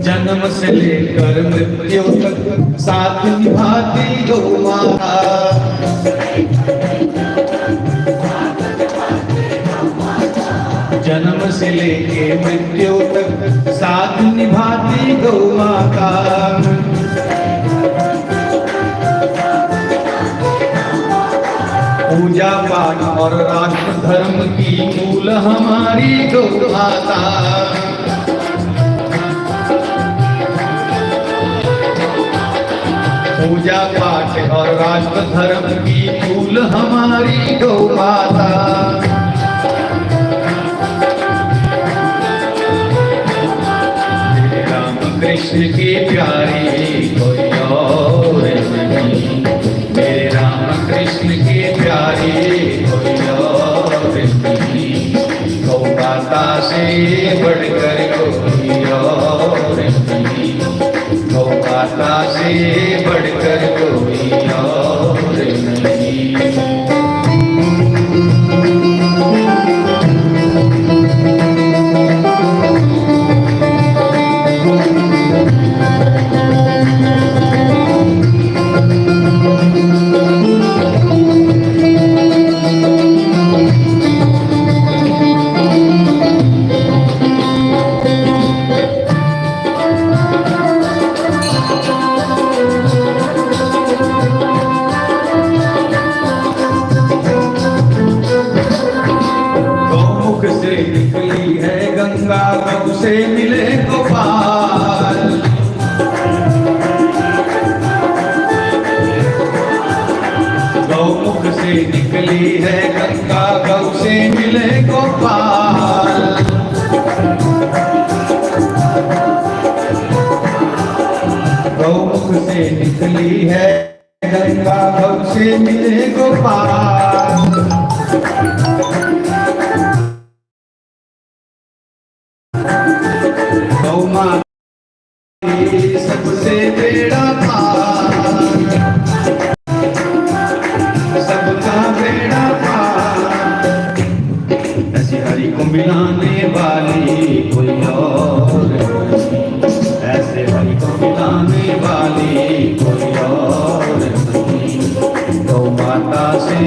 A: जन्म से लेकर मृत्यु तक साथ निभाती हो माता। जन्म से लेके मृत्यु तक साथ निभाती गौ माता। पूजा पाठ और राष्ट्र धर्म की मूल हमारी गौ माता। पूजा पाठ और राष्ट्र धर्म की मूल हमारी गौ माता। कृष्ण की प्यारी कोई और नहीं, मेरे राम कृष्ण की प्यारी कोई और नहीं। गौ माता से बढ़कर कोई और नहीं, गौ माता से बढ़कर कोई और नहीं। निकली है गंगा गौ से मिले गोपाल। गौमुख से निकली है गंगा गौ से मिले गोपाल। गौमुख से निकली है गंगा गौ से मिले गोपाल। गौ माता सबसे बेड़ा पार, सबका बेड़ा पार। ऐसी हरि को मिलाने वाली कोई और नहीं, ऐसे हरि को मिलाने वाली कोई और नहीं। गौ माता से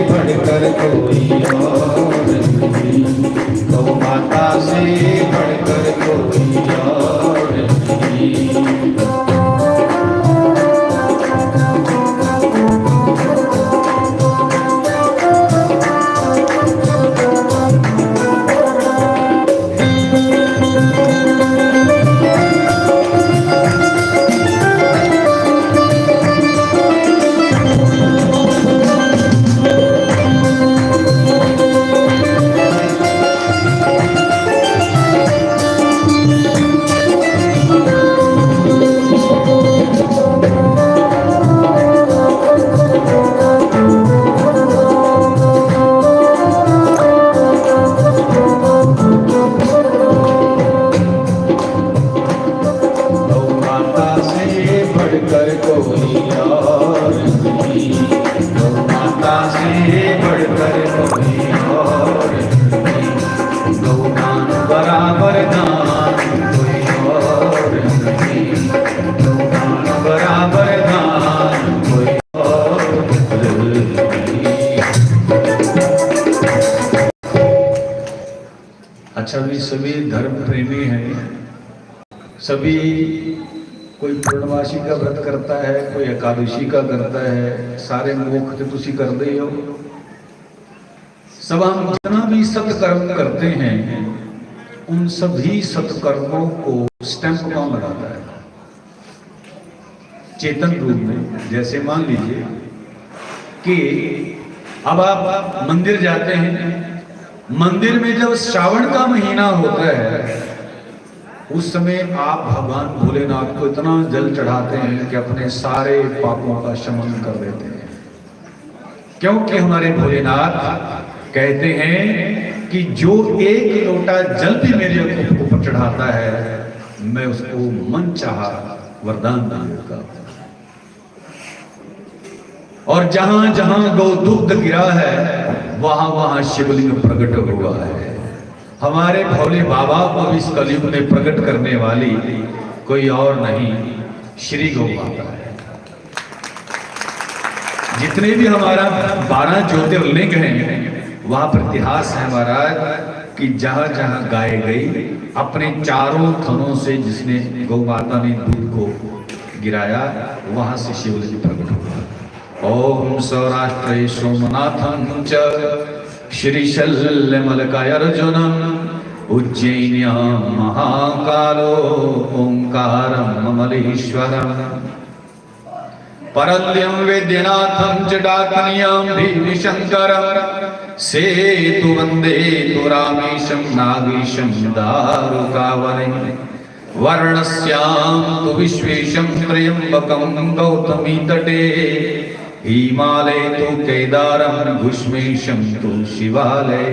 A: बढ़कर कोई और नहीं, गौ माता से बढ़कर कोई और नहीं। अच्छा भी सभी धर्म प्रेमी हैं, सभी कोई पूर्णमासी का व्रत करता है, कोई एकादशी का करता है, सारे मुख तो तुसी कर दे हो। सब हम जितना भी सत्कर्म करते हैं उन सभी सत्कर्मों को स्टैंप कौन लगाता है? चेतन रूप में। जैसे मान लीजिए कि अब आप मंदिर जाते हैं, मंदिर में जब श्रावण का महीना होता है उस समय आप भगवान भोलेनाथ को इतना जल चढ़ाते हैं कि अपने सारे पापों का शमन कर देते हैं, क्योंकि हमारे भोलेनाथ कहते हैं कि जो एक लोटा जल भी मेरे ऊपर चढ़ाता है मैं उसको मन चाहा वरदान दूंगा। और जहां जहां गौ दुग्ध गिरा है वहां वहां शिवलिंग प्रकट हुआ है। हमारे भोले बाबा को इस कलयुग में प्रकट करने वाली कोई और नहीं, श्री गौ माता है। जितने भी हमारा 12 ज्योतिर्लिंग हैं, वहां पर इतिहास है महाराज कि जहां जहां गाय गई, अपने चारों थनों से जिसने गौ माता ने दूध को गिराया, वहां से शिवलिंग प्रकट हुआ। ओम सौराष्ट्रे सोमनाथं च श्रीशल्यमलकायर्जुनम् उज्जैन्यां महाकालो ओंकारं ममलेश्वरम् परल्यं वैद्यनाथं च डाकनियां भीमशंकरं सेतु वंदे तु रामेशं नागेशं दारुकावने वर्णस्यां तु विश्वेशं त्र्यंबकं गौतमी तटे हिमालये तु केदारं भूष्मेशं तु शिवालये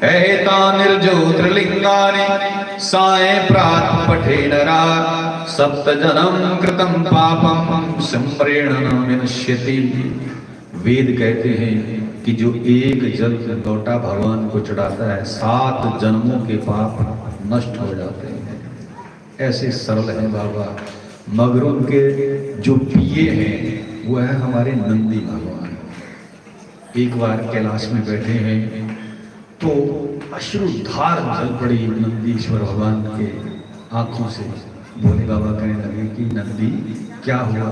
A: एतानिर्ज्योतिर्लिंगानि सायं प्रातः पठे नरा सप्तजन्म कृतं पापं संप्रेण न विनश्यति। वेद कहते हैं कि जो एक जल लोटा भगवान को चढ़ाता है, 7 जन्मों के पाप नष्ट हो जाते हैं। ऐसे सरल हैं बाबा, मगर उनके जो पिए हैं वो है हमारे नंदी भगवान। एक बार कैलाश में बैठे हैं तो अश्रुधार जल पड़ी नंदीश्वर भगवान के आंखों से। भोले बाबा कहने लगे कि नंदी क्या हुआ,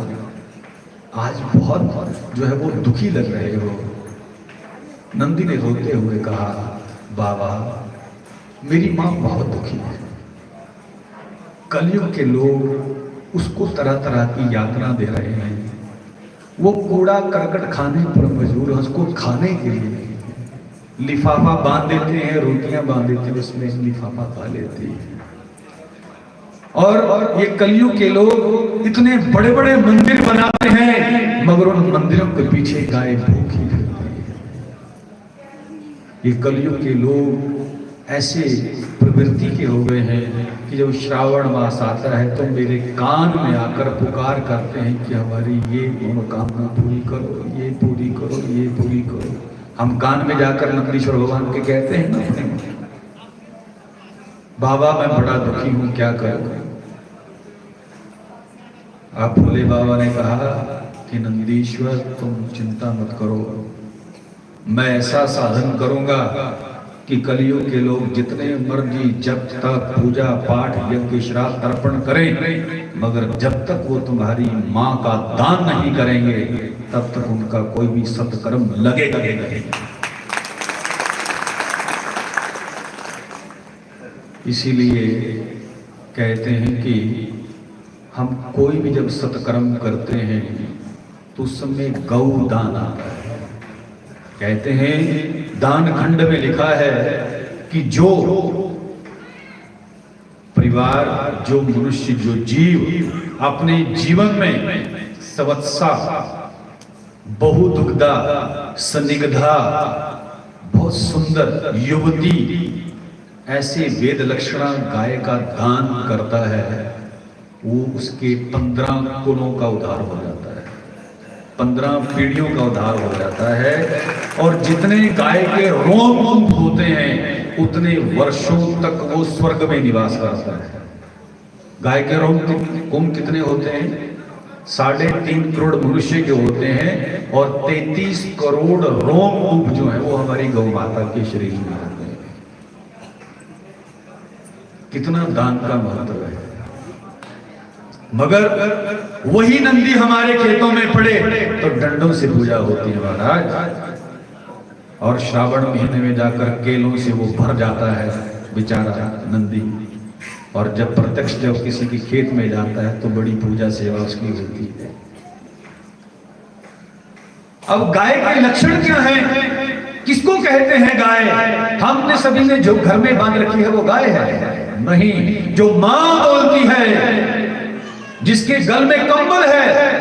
A: आज बहुत जो है वो दुखी लग रहे हो। नंदी ने रोते हुए कहा, बाबा मेरी माँ बहुत दुखी है। कलयुग के लोग उसको तरह तरह की यातना दे रहे हैं, वो कूड़ा करकट खाने पर मजबूर है, उसको खाने के लिए लिफाफा बांध देते हैं, रोटियां बांध देते हैं, उसमें लिफाफा खा लेते हैं। और ये कलयुग के लोग इतने बड़े बड़े मंदिर बनाते हैं, मगर उन मंदिरों के पीछे गाय भूखी फिरती है। ये कलयुग के लोग ऐसे प्रवृत्ति के हो गए हैं कि जब श्रावण मास आता है तो मेरे कान में आकर पुकार करते हैं कि हमारी ये मनोकामना पूरी करो, ये पूरी करो, ये पूरी करो। हम कान में जाकर नंदीश्वर भगवान के कहते हैं ना, बाबा मैं बड़ा दुखी हूं, क्या करूं। आप भोले बाबा ने कहा कि नंदीश्वर तुम चिंता मत करो, मैं ऐसा साधन करूंगा कि कलयुग के लोग जितने मर्जी जब तक पूजा पाठ यज्ञ श्राद्ध अर्पण करें, मगर जब तक वो तुम्हारी मां का दान नहीं करेंगे तब तक उनका कोई भी सत्कर्म लगेगा नहीं। इसीलिए कहते हैं कि हम कोई भी जब सत्कर्म करते हैं तो उस समय गौ दान आता है। कहते हैं दान खंड में लिखा है कि जो परिवार, जो मनुष्य, जो जीव अपने जीवन में सवत्सा, बहुदुग्धा, सनिग्धा, बहुत सुंदर युवती, ऐसे वेद लक्षणा गाय का दान करता है, वो उसके 15 कुलों का उद्धार हो जाता है, 15 पीढ़ियों का उद्धार हो जाता है। और जितने गाय के रोम होते हैं उतने वर्षों तक वो स्वर्ग में निवास करता है। गाय के रोम कुंभ कितने होते हैं? 3.5 करोड़ मनुष्य के होते हैं और 33 करोड़ रोम कुंभ जो है वो हमारी गौ माता के शरीर में होते हैं। कितना दान का महत्व है। मगर वही नंदी हमारे खेतों में पड़े तो डंडों से पूजा होती है महाराज, और श्रावण महीने में जाकर केलों से वो भर जाता है बेचारा नंदी। और जब प्रत्यक्ष जब किसी के खेत में जाता है तो बड़ी पूजा सेवा उसकी होती है। अब गाय के लक्षण क्या है, किसको कहते हैं गाय? हमने सभी ने जो घर में बांध रखी है वो गाय है? नहीं, जो मां बोलती है, जिसके गल में कंबल है,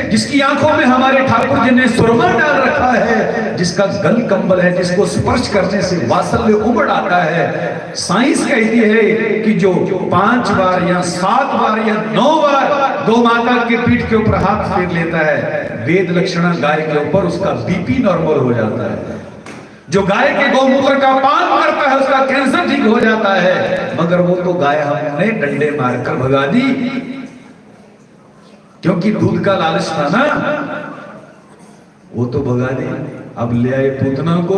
A: जिसकी आंखों में हमारे ठाकुर जी ने सुरमा डाल रखा है, जिसका गल कंबल है, जिसको स्पर्श करने से वात्सल्य उमड़ आता है। साइंस कहती है कि जो 5 बार या 7 बार या 9 बार गौ माता के पीठ के ऊपर हाथ फेर लेता है वेद लक्षणा गाय के ऊपर, उसका बीपी नॉर्मल हो जाता है। जो गाय के गौमूत्र का पान करता है उसका कैंसर ठीक हो जाता है, मगर वो तो गाय हमने डंडे मारकर भगा दी, क्योंकि दूध का लालच था ना, वो तो भगा दी। अब ले आए पूतना को,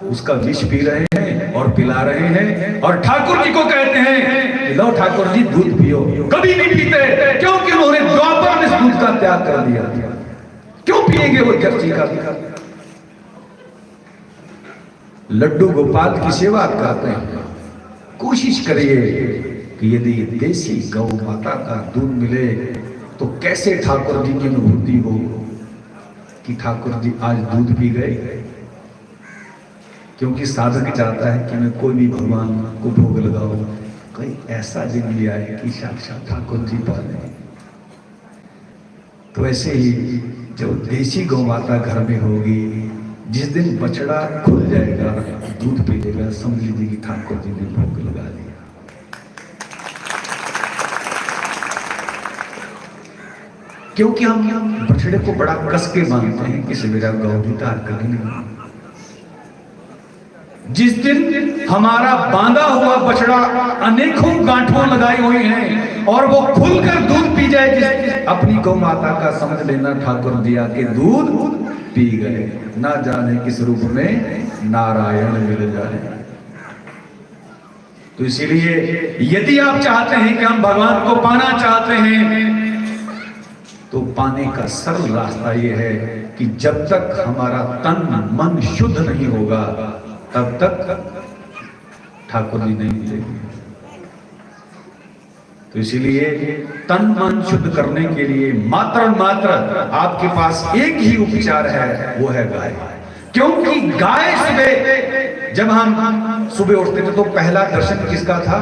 A: उसका विष पी रहे हैं और पिला रहे हैं, और ठाकुर जी को कहते हैं लो ठाकुर जी दूध पियो, कभी नहीं पीते, क्योंकि उन्होंने द्वापर में इस दूध का त्याग कर दिया। क्यों पिएंगे वो जर्सी का? लड्डू गोपाल की सेवा करते हैं। कोशिश करिए कि यदि देसी गौ माता का दूध मिले तो कैसे ठाकुर जी की अनुभूति हो कि ठाकुर जी आज दूध पी गए। क्योंकि साधक चाहता है कि मैं कोई भी भगवान को भोग लगाऊं, कोई ऐसा दिन भी आए कि साक्षात ठाकुर जी पाले। तो ऐसे ही जब देसी गौ माता घर में होगी, जिस दिन बछड़ा खुल जाएगा, दूध पी लेगा, समझ लीजिए कि ठाकुर जी ने भोग लगा दिया। क्योंकि हम बछड़े को बड़ा कस के मानते हैं कि सवेरा गौ भी तार कभी नहीं। जिस दिन हमारा बांधा हुआ बछड़ा अनेकों गांठों लगाई हुई हैं और वो खुलकर दूध पी जाए, जिस अपनी गौ माता का समझ लेना ठाकुर जी आके दूध पी गए, ना जाने किस रूप में नारायण मिल जाए। तो इसीलिए यदि आप चाहते हैं कि हम भगवान को पाना चाहते हैं, तो पाने का सरल रास्ता यह है कि जब तक हमारा तन मन शुद्ध नहीं होगा तब तक ठाकुर जी नहीं मिलेंगे। तो इसीलिए तन मन शुद्ध करने के लिए मात्र आपके पास एक ही उपचार है, वो है गाय। क्योंकि गाय सुबह जब हम सुबह उठते थे तो पहला दर्शन किसका था?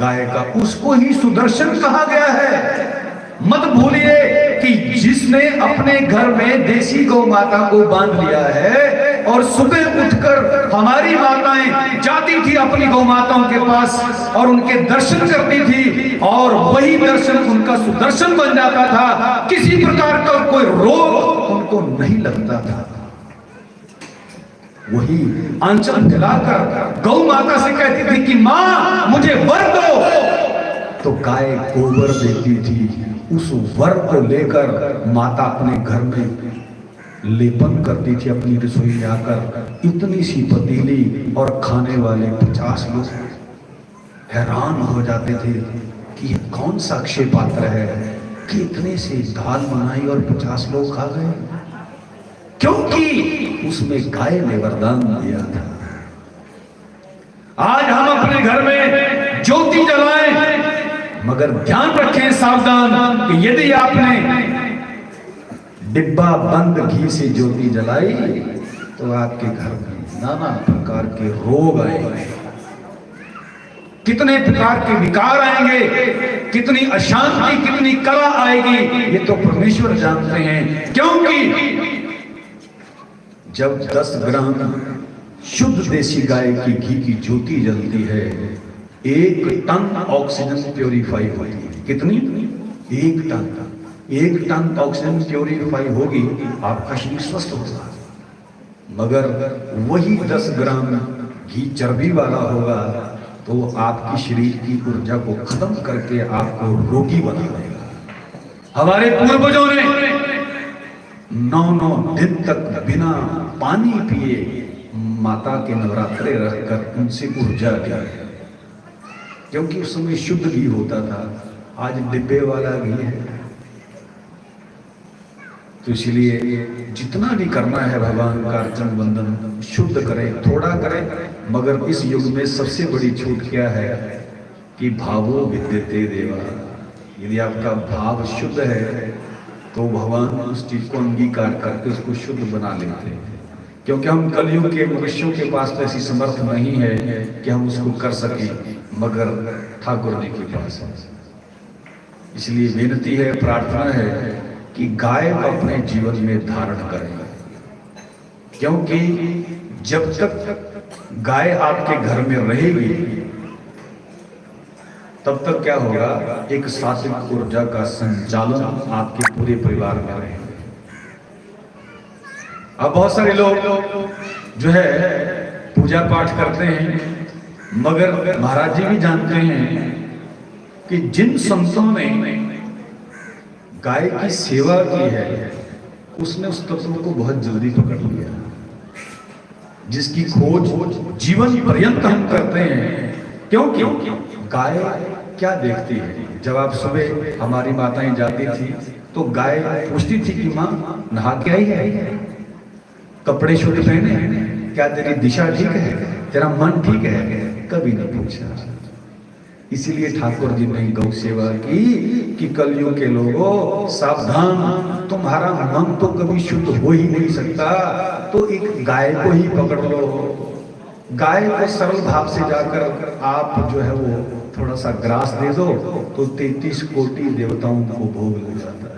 A: गाय का। उसको ही सुदर्शन कहा गया है। मत भूलिए कि जिसने अपने घर में देसी गौ माता को बांध लिया है और सुबह उठकर हमारी माताएं जाती थी अपनी गौ माताओं के पास और उनके दर्शन करती थी, और वही दर्शन उनका सुदर्शन बन जाता था। किसी प्रकार का कोई रोग उनको नहीं लगता था। वही आंचल जलाकर गौ माता से कहती थी कि मां मुझे वर दो, तो गाय गोबर देती थी। उस वर को लेकर माता अपने घर में लेपन करती थी अपनी रसोई में आकर। इतनी सी पतीली और खाने वाले 50 लोग हैरान हो जाते थे कि ये कौन सा अक्षय पात्र है कि इतने से दाल बनाई और 50 लोग खा गए, क्योंकि उसमें गाय ने वरदान दिया था। आज हम अपने घर में ज्योति जलाएं, मगर ध्यान रखें, सावधान, कि यदि आपने डिब्बा बंद घी से ज्योति जलाई तो आपके घर में नाना प्रकार के रोग आएंगे, कितने प्रकार के विकार आएंगे, कितनी अशांति, कितनी कला आएगी, ये तो परमेश्वर जानते हैं। क्योंकि जब 10 ग्राम शुद्ध देसी गाय की घी की ज्योति जलती है, 1 टन ऑक्सीजन प्योरीफाई होती है। कितनी? 1 टन। 1 टन ऑक्सीजन प्योरीफाई होगी, आपका शरीर स्वस्थ होगा। मगर वही 10 ग्राम घी चर्बी वाला होगा तो आपकी शरीर की ऊर्जा को खत्म करके आपको रोगी बना देगा। हमारे पूर्वजों ने 9 दिन तक बिना पानी पिए माता के नवरात्रे रखकर उनसे ऊर्जा दी, क्योंकि उस समय शुद्ध घी होता था। आज डिब्बे वाला घी है। तो इसलिए जितना भी करना है भगवान का अर्चन वंदन शुद्ध करें, थोड़ा करें, मगर इस युग में सबसे बड़ी छूट क्या है कि भावो विद्यते देवा। यदि आपका भाव शुद्ध है तो भगवान उस चीज को अंगीकार करके उसको शुद्ध बना लेते हैं। क्योंकि हम कलयुग के मनुष्यों के पास तो ऐसी समर्थ नहीं है कि हम उसको कर सकें, मगर ठाकुर जी के पास है। इसलिए विनती है, प्रार्थना है कि गाय को अपने जीवन में धारण करें, क्योंकि जब तक गाय आपके घर में रहेगी तब तक क्या होगा, एक सात्विक ऊर्जा का संचालन आपके पूरे परिवार में रहेगा। अब बहुत सारे लोग जो है पूजा पाठ करते हैं, मगर महाराज जी भी जानते हैं कि जिन संतों ने गाय की सेवा की है उसने उस तत्व को बहुत जल्दी पकड़ लिया, जिसकी खोज जीवन पर्यंत हम करते हैं। क्यों गाय क्या देखती है? जब आप सुबह हमारी माताएं जाती थी तो गाय पूछती थी कि माँ नहा के आई है, कपड़े शुद्ध पहने, क्या तेरी दिशा ठीक है, तेरा मन ठीक है? कभी नहीं पूछा। इसीलिए ठाकुर जी ने गौ सेवा की कि कलयुग के लोगों सावधान, तुम्हारा मन तो कभी शुद्ध हो ही नहीं सकता, तो एक गाय को ही पकड़ लो। गाय को सरल भाव से जाकर आप जो है वो थोड़ा सा ग्रास दे दो तो 33 कोटि देवताओं को भोग लग जाता है।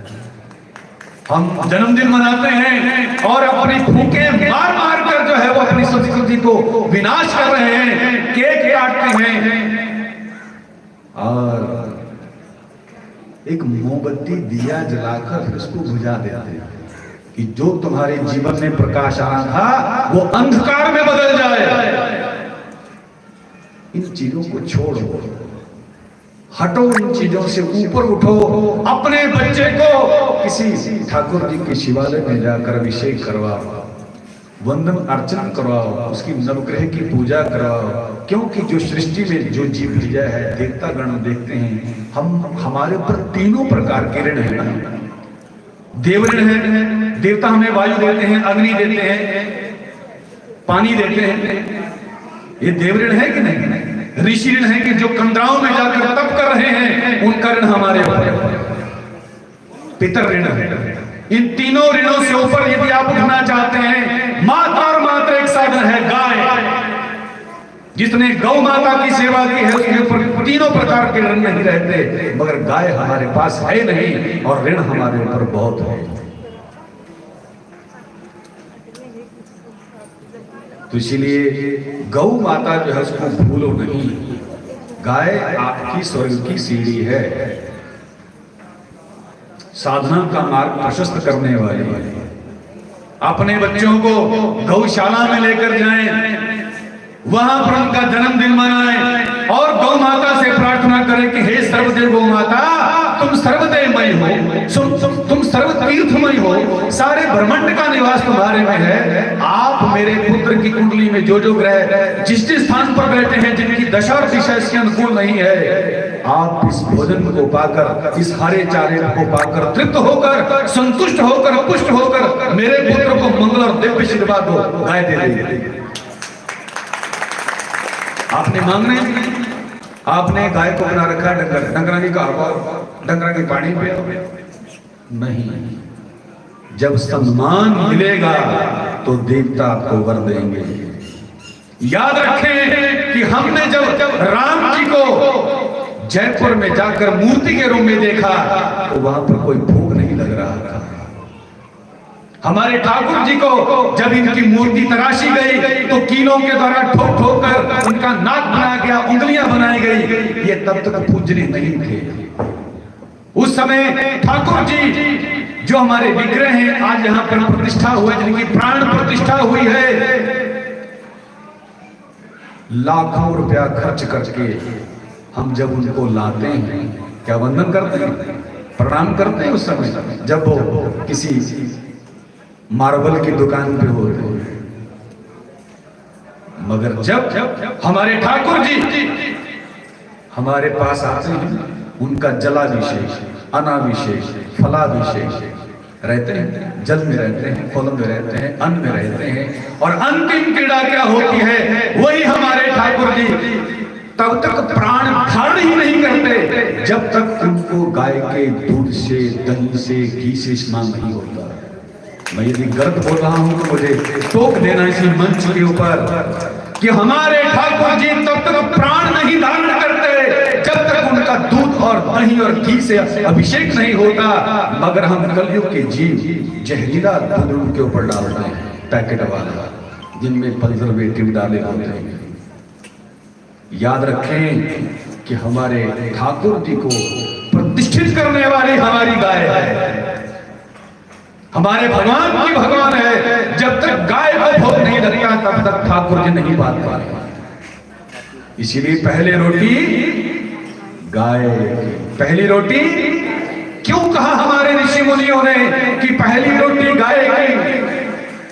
A: हम जन्मदिन मनाते हैं और अपनी फूके मार मार कर जो है वो अपनी संस्कृति को विनाश कर रहे हैं, केक काटते हैं और एक मोमबत्ती दिया जलाकर फिर उसको बुझा देते हैं कि जो तुम्हारे जीवन में प्रकाश आना था वो अंधकार में बदल जाए। इन चीजों को छोड़ो, हटो, इन चीजों से ऊपर उठो। अपने बच्चे को किसी ठाकुर जी के शिवालय में जाकर अभिषेक करवाओ, वंदन अर्चन करवाओ, उसकी नवग्रह की पूजा करवाओ। क्योंकि जो सृष्टि में जो जीव भेजा है, देवता गण देखते हैं, हमारे ऊपर तीनों प्रकार के ऋण है ना। देव ऋण है, देवता हमें वायु देते हैं, अग्नि देते हैं, पानी देते हैं, ये देव ऋण है कि नहीं? ऋषि ऋण है कि जो कंदराओं में जाकर तप कर रहे हैं, उनका ऋण हमारे ऊपर। पितर ऋण है। इन तीनों ऋणों से ऊपर यदि आप उठना चाहते हैं, मात्र एक साधन है गाय। जिसने गौ माता की सेवा की है उसके ऊपर तीनों प्रकार के ऋण नहीं रहते, मगर गाय हमारे पास है नहीं और ऋण हमारे ऊपर बहुत है। तो इसीलिए गौ माता जो है उसको भूलो नहीं। गाय आपकी स्वर्ग की सीढ़ी है, साधना का मार्ग प्रशस्त करने वाली। अपने बच्चों को गौशाला में लेकर जाएं, वहां पर उनका जन्मदिन मनाएं और गौ माता से प्रार्थना करें कि हे सर्वदेव गौ माता, तुम सर्वदेवमय हो, तुम सर्वतीर्थमय हो, सारे ब्रह्मांड का निवास तुम्हारे में है। आप मेरे पुत्र की कुंडली में जो जो ग्रह जिस जिस स्थान पर बैठे हैं, जिनकी दशा और दिशा इसके अनुकूल नहीं है, आप इस भोजन को पाकर, इस हरे चारे को पाकर तृप्त होकर, संतुष्ट होकर, पुष्ट होकर मेरे पुत्र को मंगल और दिव्य आशीर्वाद दो। गाय दे देंगे। आपने मांगने, आपने गाय को बना रखा डंगरा की डंगरा की पानी पे नहीं। जब सम्मान मिलेगा तो देवता आपको वर देंगे। याद रखें कि हमने जब राम जी को जयपुर में जाकर मूर्ति के रूप में देखा तो वहां पर कोई भोग नहीं लग रहा था। हमारे ठाकुर जी को जब इनकी मूर्ति तराशी गई तो कीलों के द्वारा ठोक ठोक कर उनका नाक बनाया गया, उंगलियां बनाई गई। ये तब तक पूजनीय नहीं थे। उस समय ठाकुर जी जो हमारे विग्रह हैं, आज यहाँ पर प्रतिष्ठा हुए, जिनकी प्राण प्रतिष्ठा हुई है, लाखों रुपया खर्च करके हम जब उनको लाते हैं, क्या वंदन करते हैं, प्रणाम करते हैं। उस समय जब वो किसी मार्बल की दुकान पे होते हैं, मगर जब हमारे ठाकुर जी हमारे पास आते हैं, उनका जलाभिषेक, अनाभिषेक, फलाभिषेक रहते हैं, जल में रहते हैं, फल में रहते हैं, अन्न में रहते हैं, और अंतिम क्रीड़ा क्या होती है, वही हमारे ठाकुर जी तब तक प्राण धारण ही नहीं करते जब तक उनको गाय के दूध से, दही से, घी से स्नान नहीं होता। मैं यदि गलत बोल रहा हूं तो मुझे टोक देना इसी मंच के ऊपर कि हमारे ठाकुर जी तब तक प्राण नहीं धारण करते जब तक उनका दूध और दही और घी से अभिषेक नहीं होता। मगर हम कलयुग के जीव जहरीला दूध उनके ऊपर डालते हैं, पैकेट वाला, जिनमें कंजर्वेटिव डाले होते हैं। याद रखें कि हमारे ठाकुर जी को प्रतिष्ठित करने वाली हमारी गाय है। हमारे भगवान की भगवान है। जब तक गाय को भोग नहीं लगता तब तक ठाकुर जी नहीं बात पा रहे। इसीलिए पहले रोटी गाय, पहली रोटी क्यों कहा हमारे ऋषि मुनियों ने कि पहली रोटी गाय की?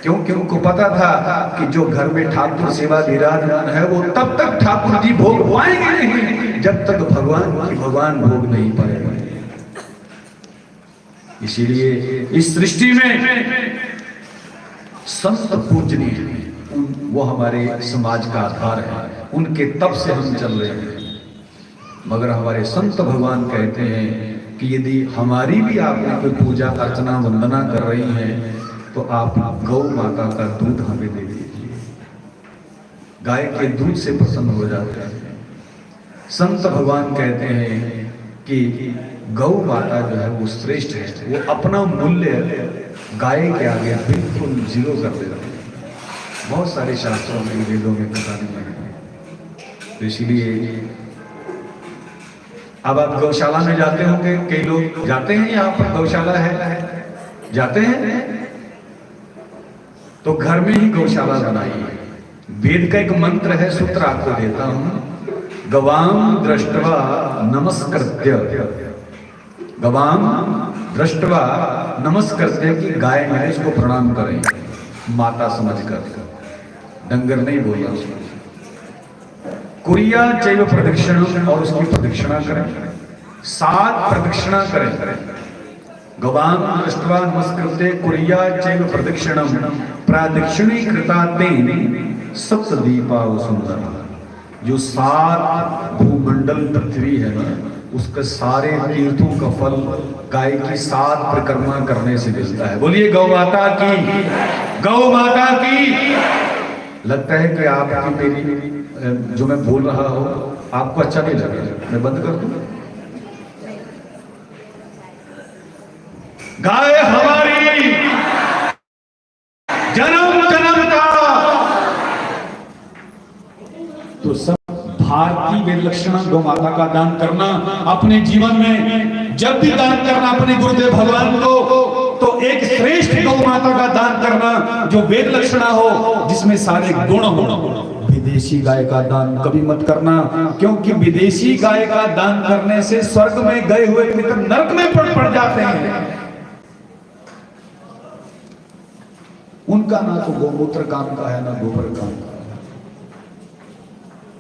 A: क्योंकि उनको पता था कि जो घर में ठाकुर सेवा विराजमान है वो तब तक ठाकुर जी भोग पाएंगे नहीं जब तक भगवान भोग नहीं पाएगा। इसीलिए इस सृष्टि में संत पूजनीय वो हमारे समाज का आधार है। उनके तप से हम चल रहे हैं। मगर हमारे संत भगवान कहते हैं कि यदि हमारी भी आप कोई पूजा अर्चना वंदना कर रही हैं तो आप गौ माता का दूध हमें दे दीजिए। गाय के दूध से प्रसन्न हो जाते हैं। संत भगवान कहते हैं कि गौ माता जो है वो श्रेष्ठ है। वो अपना मूल्य गाय के आगे बिल्कुल जीरो कर देते हैं। बहुत सारे शास्त्रों में, वेदों में बताने लगे। तो इसीलिए अब आप गौशाला में जाते होंगे, कई लोग जाते हैं, यहाँ पर गौशाला है, जाते हैं तो घर में ही गौशाला बनाइए। वेद का एक मंत्र है, सूत्र आपको देता हूं। गवाम दृष्टवा नमस्कृत्य, गवाम दृष्टवा नमस्कृत्य की गाय है, इसको प्रणाम करें माता समझकर, डंगर नहीं बोलना उसको। कुरिया चैव प्रदक्षिणम, और उसकी प्रदक्षिणा करें, 7 प्रदक्षिणा करें। गवाम दृष्ट्वा नमस्कृत्य कुरिया चैव प्रदक्षिणम प्रदक्षिणी कृता तेन सप्तदीपा सुंदर। जो 7 भूमंडल पृथ्वी है ना, उसके सारे तीर्थों का फल गाय की 7 परिक्रमा करने से मिलता है। बोलिए गौ माता की, गौ माता की। लगता है कि आपकी मेरी जो मैं बोल रहा हूं आपको अच्छा नहीं लगा, मैं बंद कर दूं? गाय हमारी जन्म जन्म का, तो सब भारतीय वेद लक्षणा गौ माता का दान करना अपने जीवन में। जब भी दान करना अपने गुरुदेव भगवान को, तो एक श्रेष्ठ गौ माता का दान करना जो वेद लक्षणा हो, जिसमें सारे गुण हो। विदेशी गाय का दान कभी मत करना, क्योंकि विदेशी गाय का दान करने से स्वर्ग में गए हुए पितर नरक में पड़ जाते हैं। उनका ना तो गोमूत्र काम का है, ना गोबर काम का।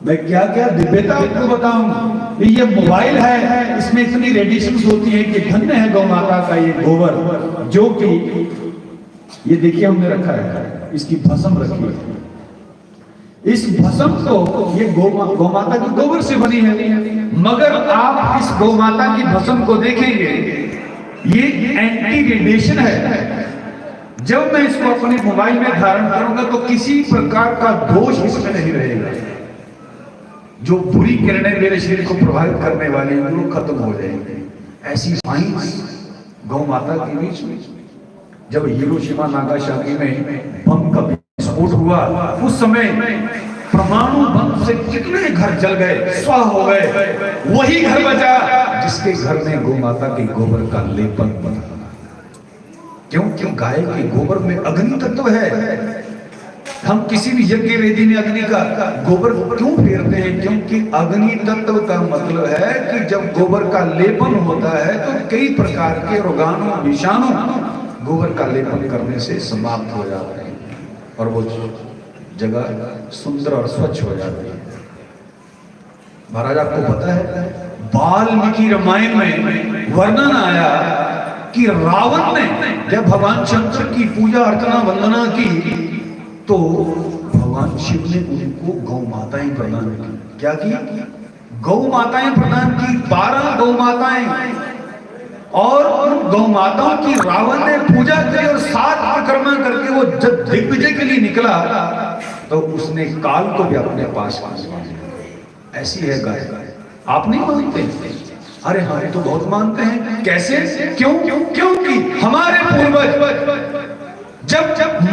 A: मैं क्या क्या दिव्यता आपको बताऊं। ये मोबाइल है, इसमें इतनी रेडिएशंस होती है कि धन्य है गौ माता का ये गोबर, जो कि ये देखिए हमने रखा है, इसकी भस्म रखी है। इस भस्म तो ये गौ माता की गोबर से बनी है। मगर आप इस गौ माता की भस्म को देखेंगे, ये एंटी रेडिएशन है। जब मैं इसको अपने मोबाइल में धारण करूंगा तो किसी प्रकार का दोष इसमें नहीं रहेगा। जो बुरी किरणें मेरे शरीर को प्रभावित करने वाली हैं वो खत्म हो जाएंगी। ऐसी साइंस गौ माता के बीच में। जब हिरोशिमा नागासाकी में बम का विस्फोट हुआ, उस समय परमाणु बम से कितने घर जल गए, स्वाह हो गए। वही घर बचा जिसके घर में गौ माता के गोबर का लेपन बना। क्यों? गाय के गोबर में अग्नि तत्व है। हम किसी भी यज्ञ वेदी में अग्नि का गोबर क्यों फेरते हैं? क्योंकि अग्नि तत्व का मतलब है कि जब गोबर का लेपन होता है तो कई प्रकार के रोगाणु विषाणु गोबर का लेपन करने से समाप्त हो जाते हैं और वो जगह सुंदर और स्वच्छ हो जाती है। महाराज आपको पता है वाल्मीकि रामायण में वर्णन आया कि रावण ने जब भगवान शंकर की पूजा अर्चना वंदना की तो भगवान शिव ने उनको गौ माताएं प्रदान की। क्या की? गौ माताएं प्रदान की, 12 गौ माताएं। और उन गौ माताओं की रावण ने पूजा की और 7 परिक्रमा करके वो जब दिग्विजय के लिए निकला तो उसने काल को भी अपने पास लिया। ऐसी है गाय। आप नहीं मानते? अरे हम तो बहुत मानते हैं। कैसे? क्योंकि हमारे पूर्वज जब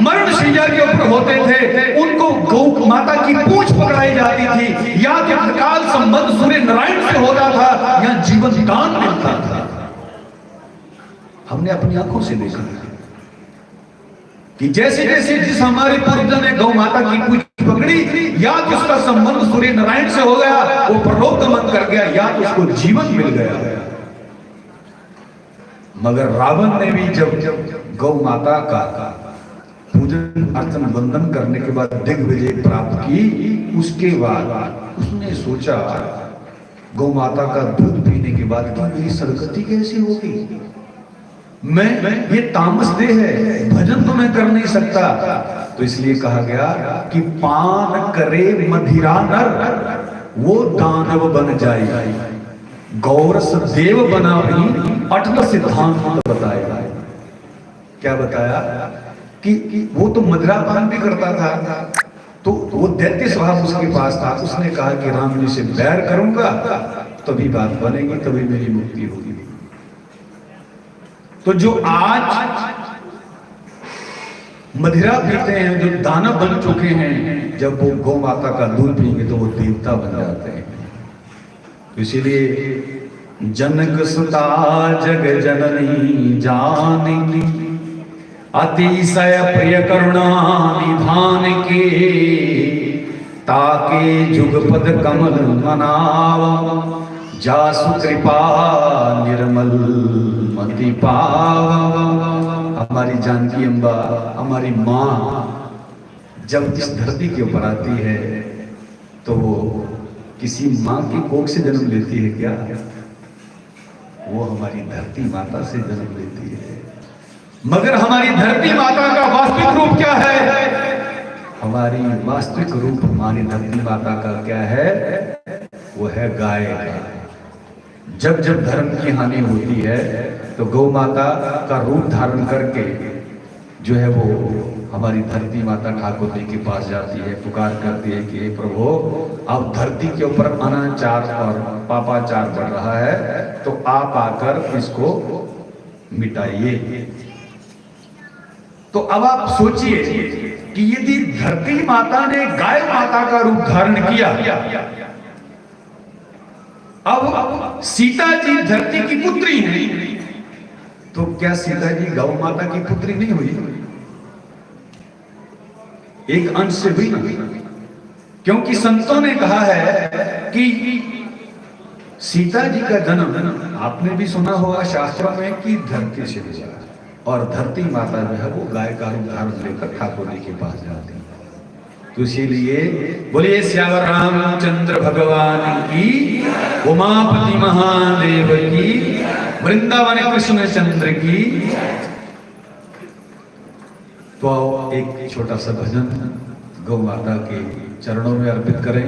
A: मरण शैया के ऊपर होते थे उनको गौ माता की पूंछ पकड़ाई जाती थी, या कि काल संबंध सूर्य नारायण से होता था, या जीवन दान मिलता था। हमने अपनी आंखों से देखा। कि जैसे जैसे जिस हमारे पूर्वजों ने गौ माता की पूछ पकड़ी, या तो उसका संबंध सूर्य नारायण से हो गया, वो परलोक गमन कर गया, या तो उसको जीवन मिल गया। मगर रावण ने भी जब गौ माता का पूजन अर्चन वंदन करने के बाद दिग्विजय प्राप्त की, उसके बाद उसने सोचा गौ माता का दूध पीने के बाद कि मेरी सदगति कैसे होगी, मैं ये तामस देह है, भजन तो मैं कर नहीं सकता। तो इसलिए कहा गया कि पान करे मदिरा नर वो दानव बन जाए, गौरस देव बना भी अटल सिद्धांत बताया। क्या बताया कि वो तो मदिरा पान भी करता था, तो वो दैत्य स्वभाव उसके पास था। उसने कहा कि राम जी से बैर करूंगा तभी बात बनेगी, तभी मेरी मुक्ति होगी। तो जो आज मदिरा पीते हैं, जो दानव बन चुके हैं, जब वो गौ माता का दूध पिएंगे तो वो देवता बन जाते हैं। तो इसीलिए जनक सुता जग जननी जानकी, अतिशय प्रिय करुणा निधान के, ताके जुगपद कमल मनावा, जासु कृपा निर्मल मति पावा। हमारी जानकी अम्बा, हमारी माँ जब इस धरती के ऊपर आती है तो वो किसी माँ की कोख से जन्म लेती है क्या? वो हमारी धरती माता से जन्म लेती है। मगर हमारी धरती माता का वास्तविक रूप क्या है? हमारी वास्तविक रूप हमारी धरती माता का क्या है? वो है गाय का। जब जब धर्म की हानि होती है तो गौ माता का रूप धारण करके जो है वो हमारी धरती माता ठाकुर जी के पास जाती है, पुकार करती है कि प्रभु अब धरती के ऊपर अनाचार और पापाचार बढ़ रहा है, तो आप आकर इसको मिटाइए। तो अब आप सोचिए कि यदि धरती माता ने गाय माता का रूप धारण किया, अब सीता जी धरती की पुत्री हैं, तो क्या सीता जी गौ माता की पुत्री नहीं हुई? एक अंश से हुई ना, क्योंकि संतों ने कहा है कि सीता जी का जन्म आपने भी सुना होगा शास्त्रों में कि धरती से हुआ, और धरती माता जो है वो गाय का रूप धारण लेकर ठाकुर जी के पास जाती है। तो इसीलिए बोलिए श्यावर रामचंद्र भगवान की, उमापति महादेव की, वृंदावन कृष्ण चंद्र की। तो एक छोटा सा भजन गौ माता के चरणों में अर्पित करें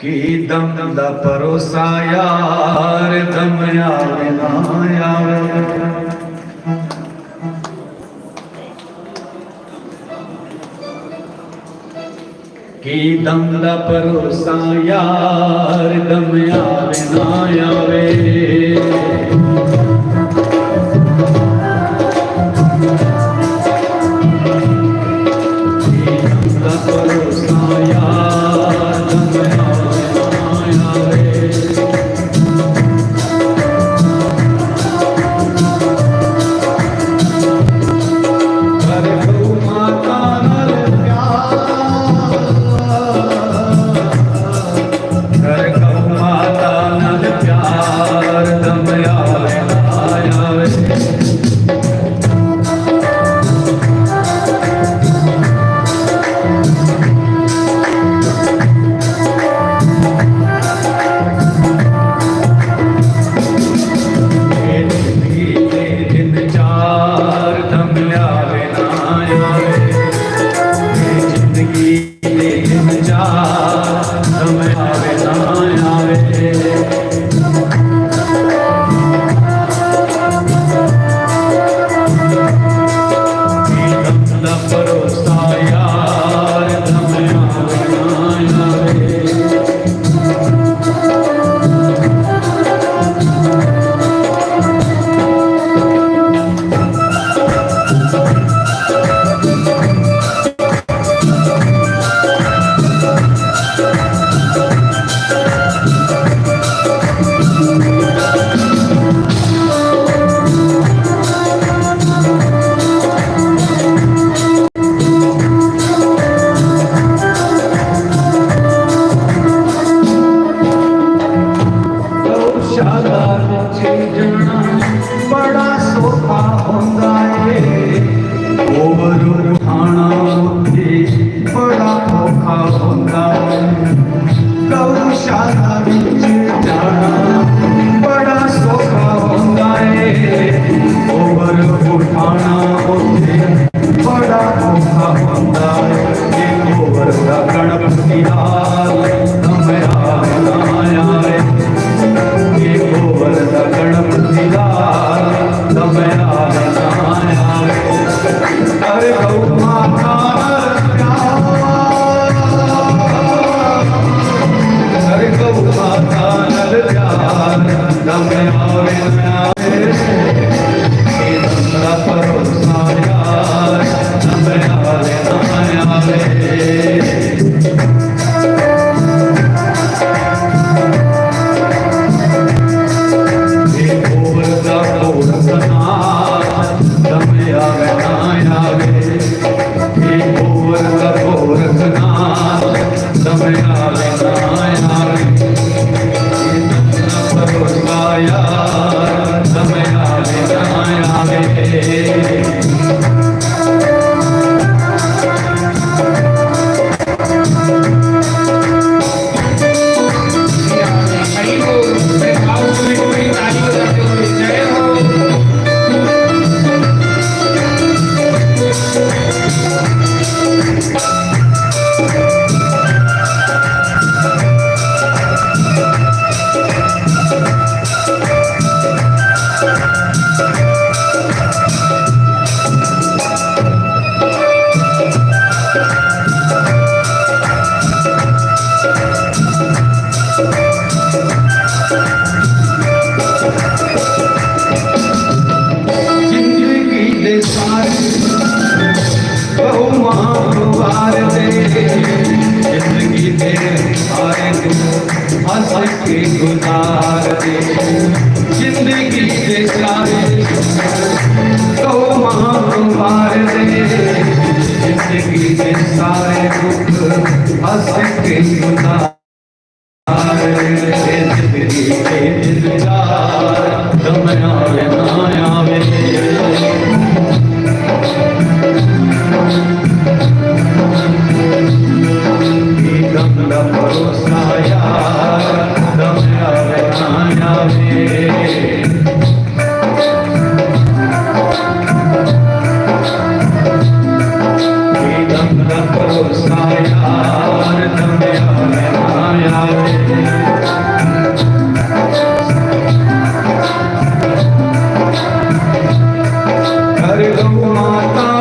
A: कि दम दा परोसा यार दम आवे ना आवे, कि दम दा परोसा यार दम आवे ना आवे, गौशाला जाना बड़ा सौखा होंदा है, ओवर उठाना उत्थे बड़ा औखा होंदा है। गौशाला जाना बड़ा सौखा होंदा है, ओवर उठाना उत्थे बड़ा औखा होंदा है। ये ओवर दा गणपति हाल दमया आया है, ये ओवर दा गणपति हाल दमया आया है। अरे गौ माता अरे गौ माता नल प्यार दमया भरोसा यार दमया गुजार दे जिंदगी के सारे तो महाकुमार दे, जिंदगी के सारे दुख हंस के गुजार दे। जिंदगी के दिलदार दम आवे ना आवे, गंगा भरोसा यार दम आवे ना आवे। गंगा भरोसा यार दम आवे ना आवे। हर गौ माता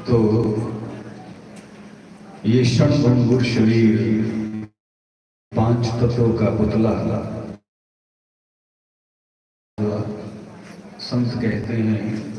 A: तो ये क्षणभंगुर शरीर 5 तत्वों का पुतला, संत कहते हैं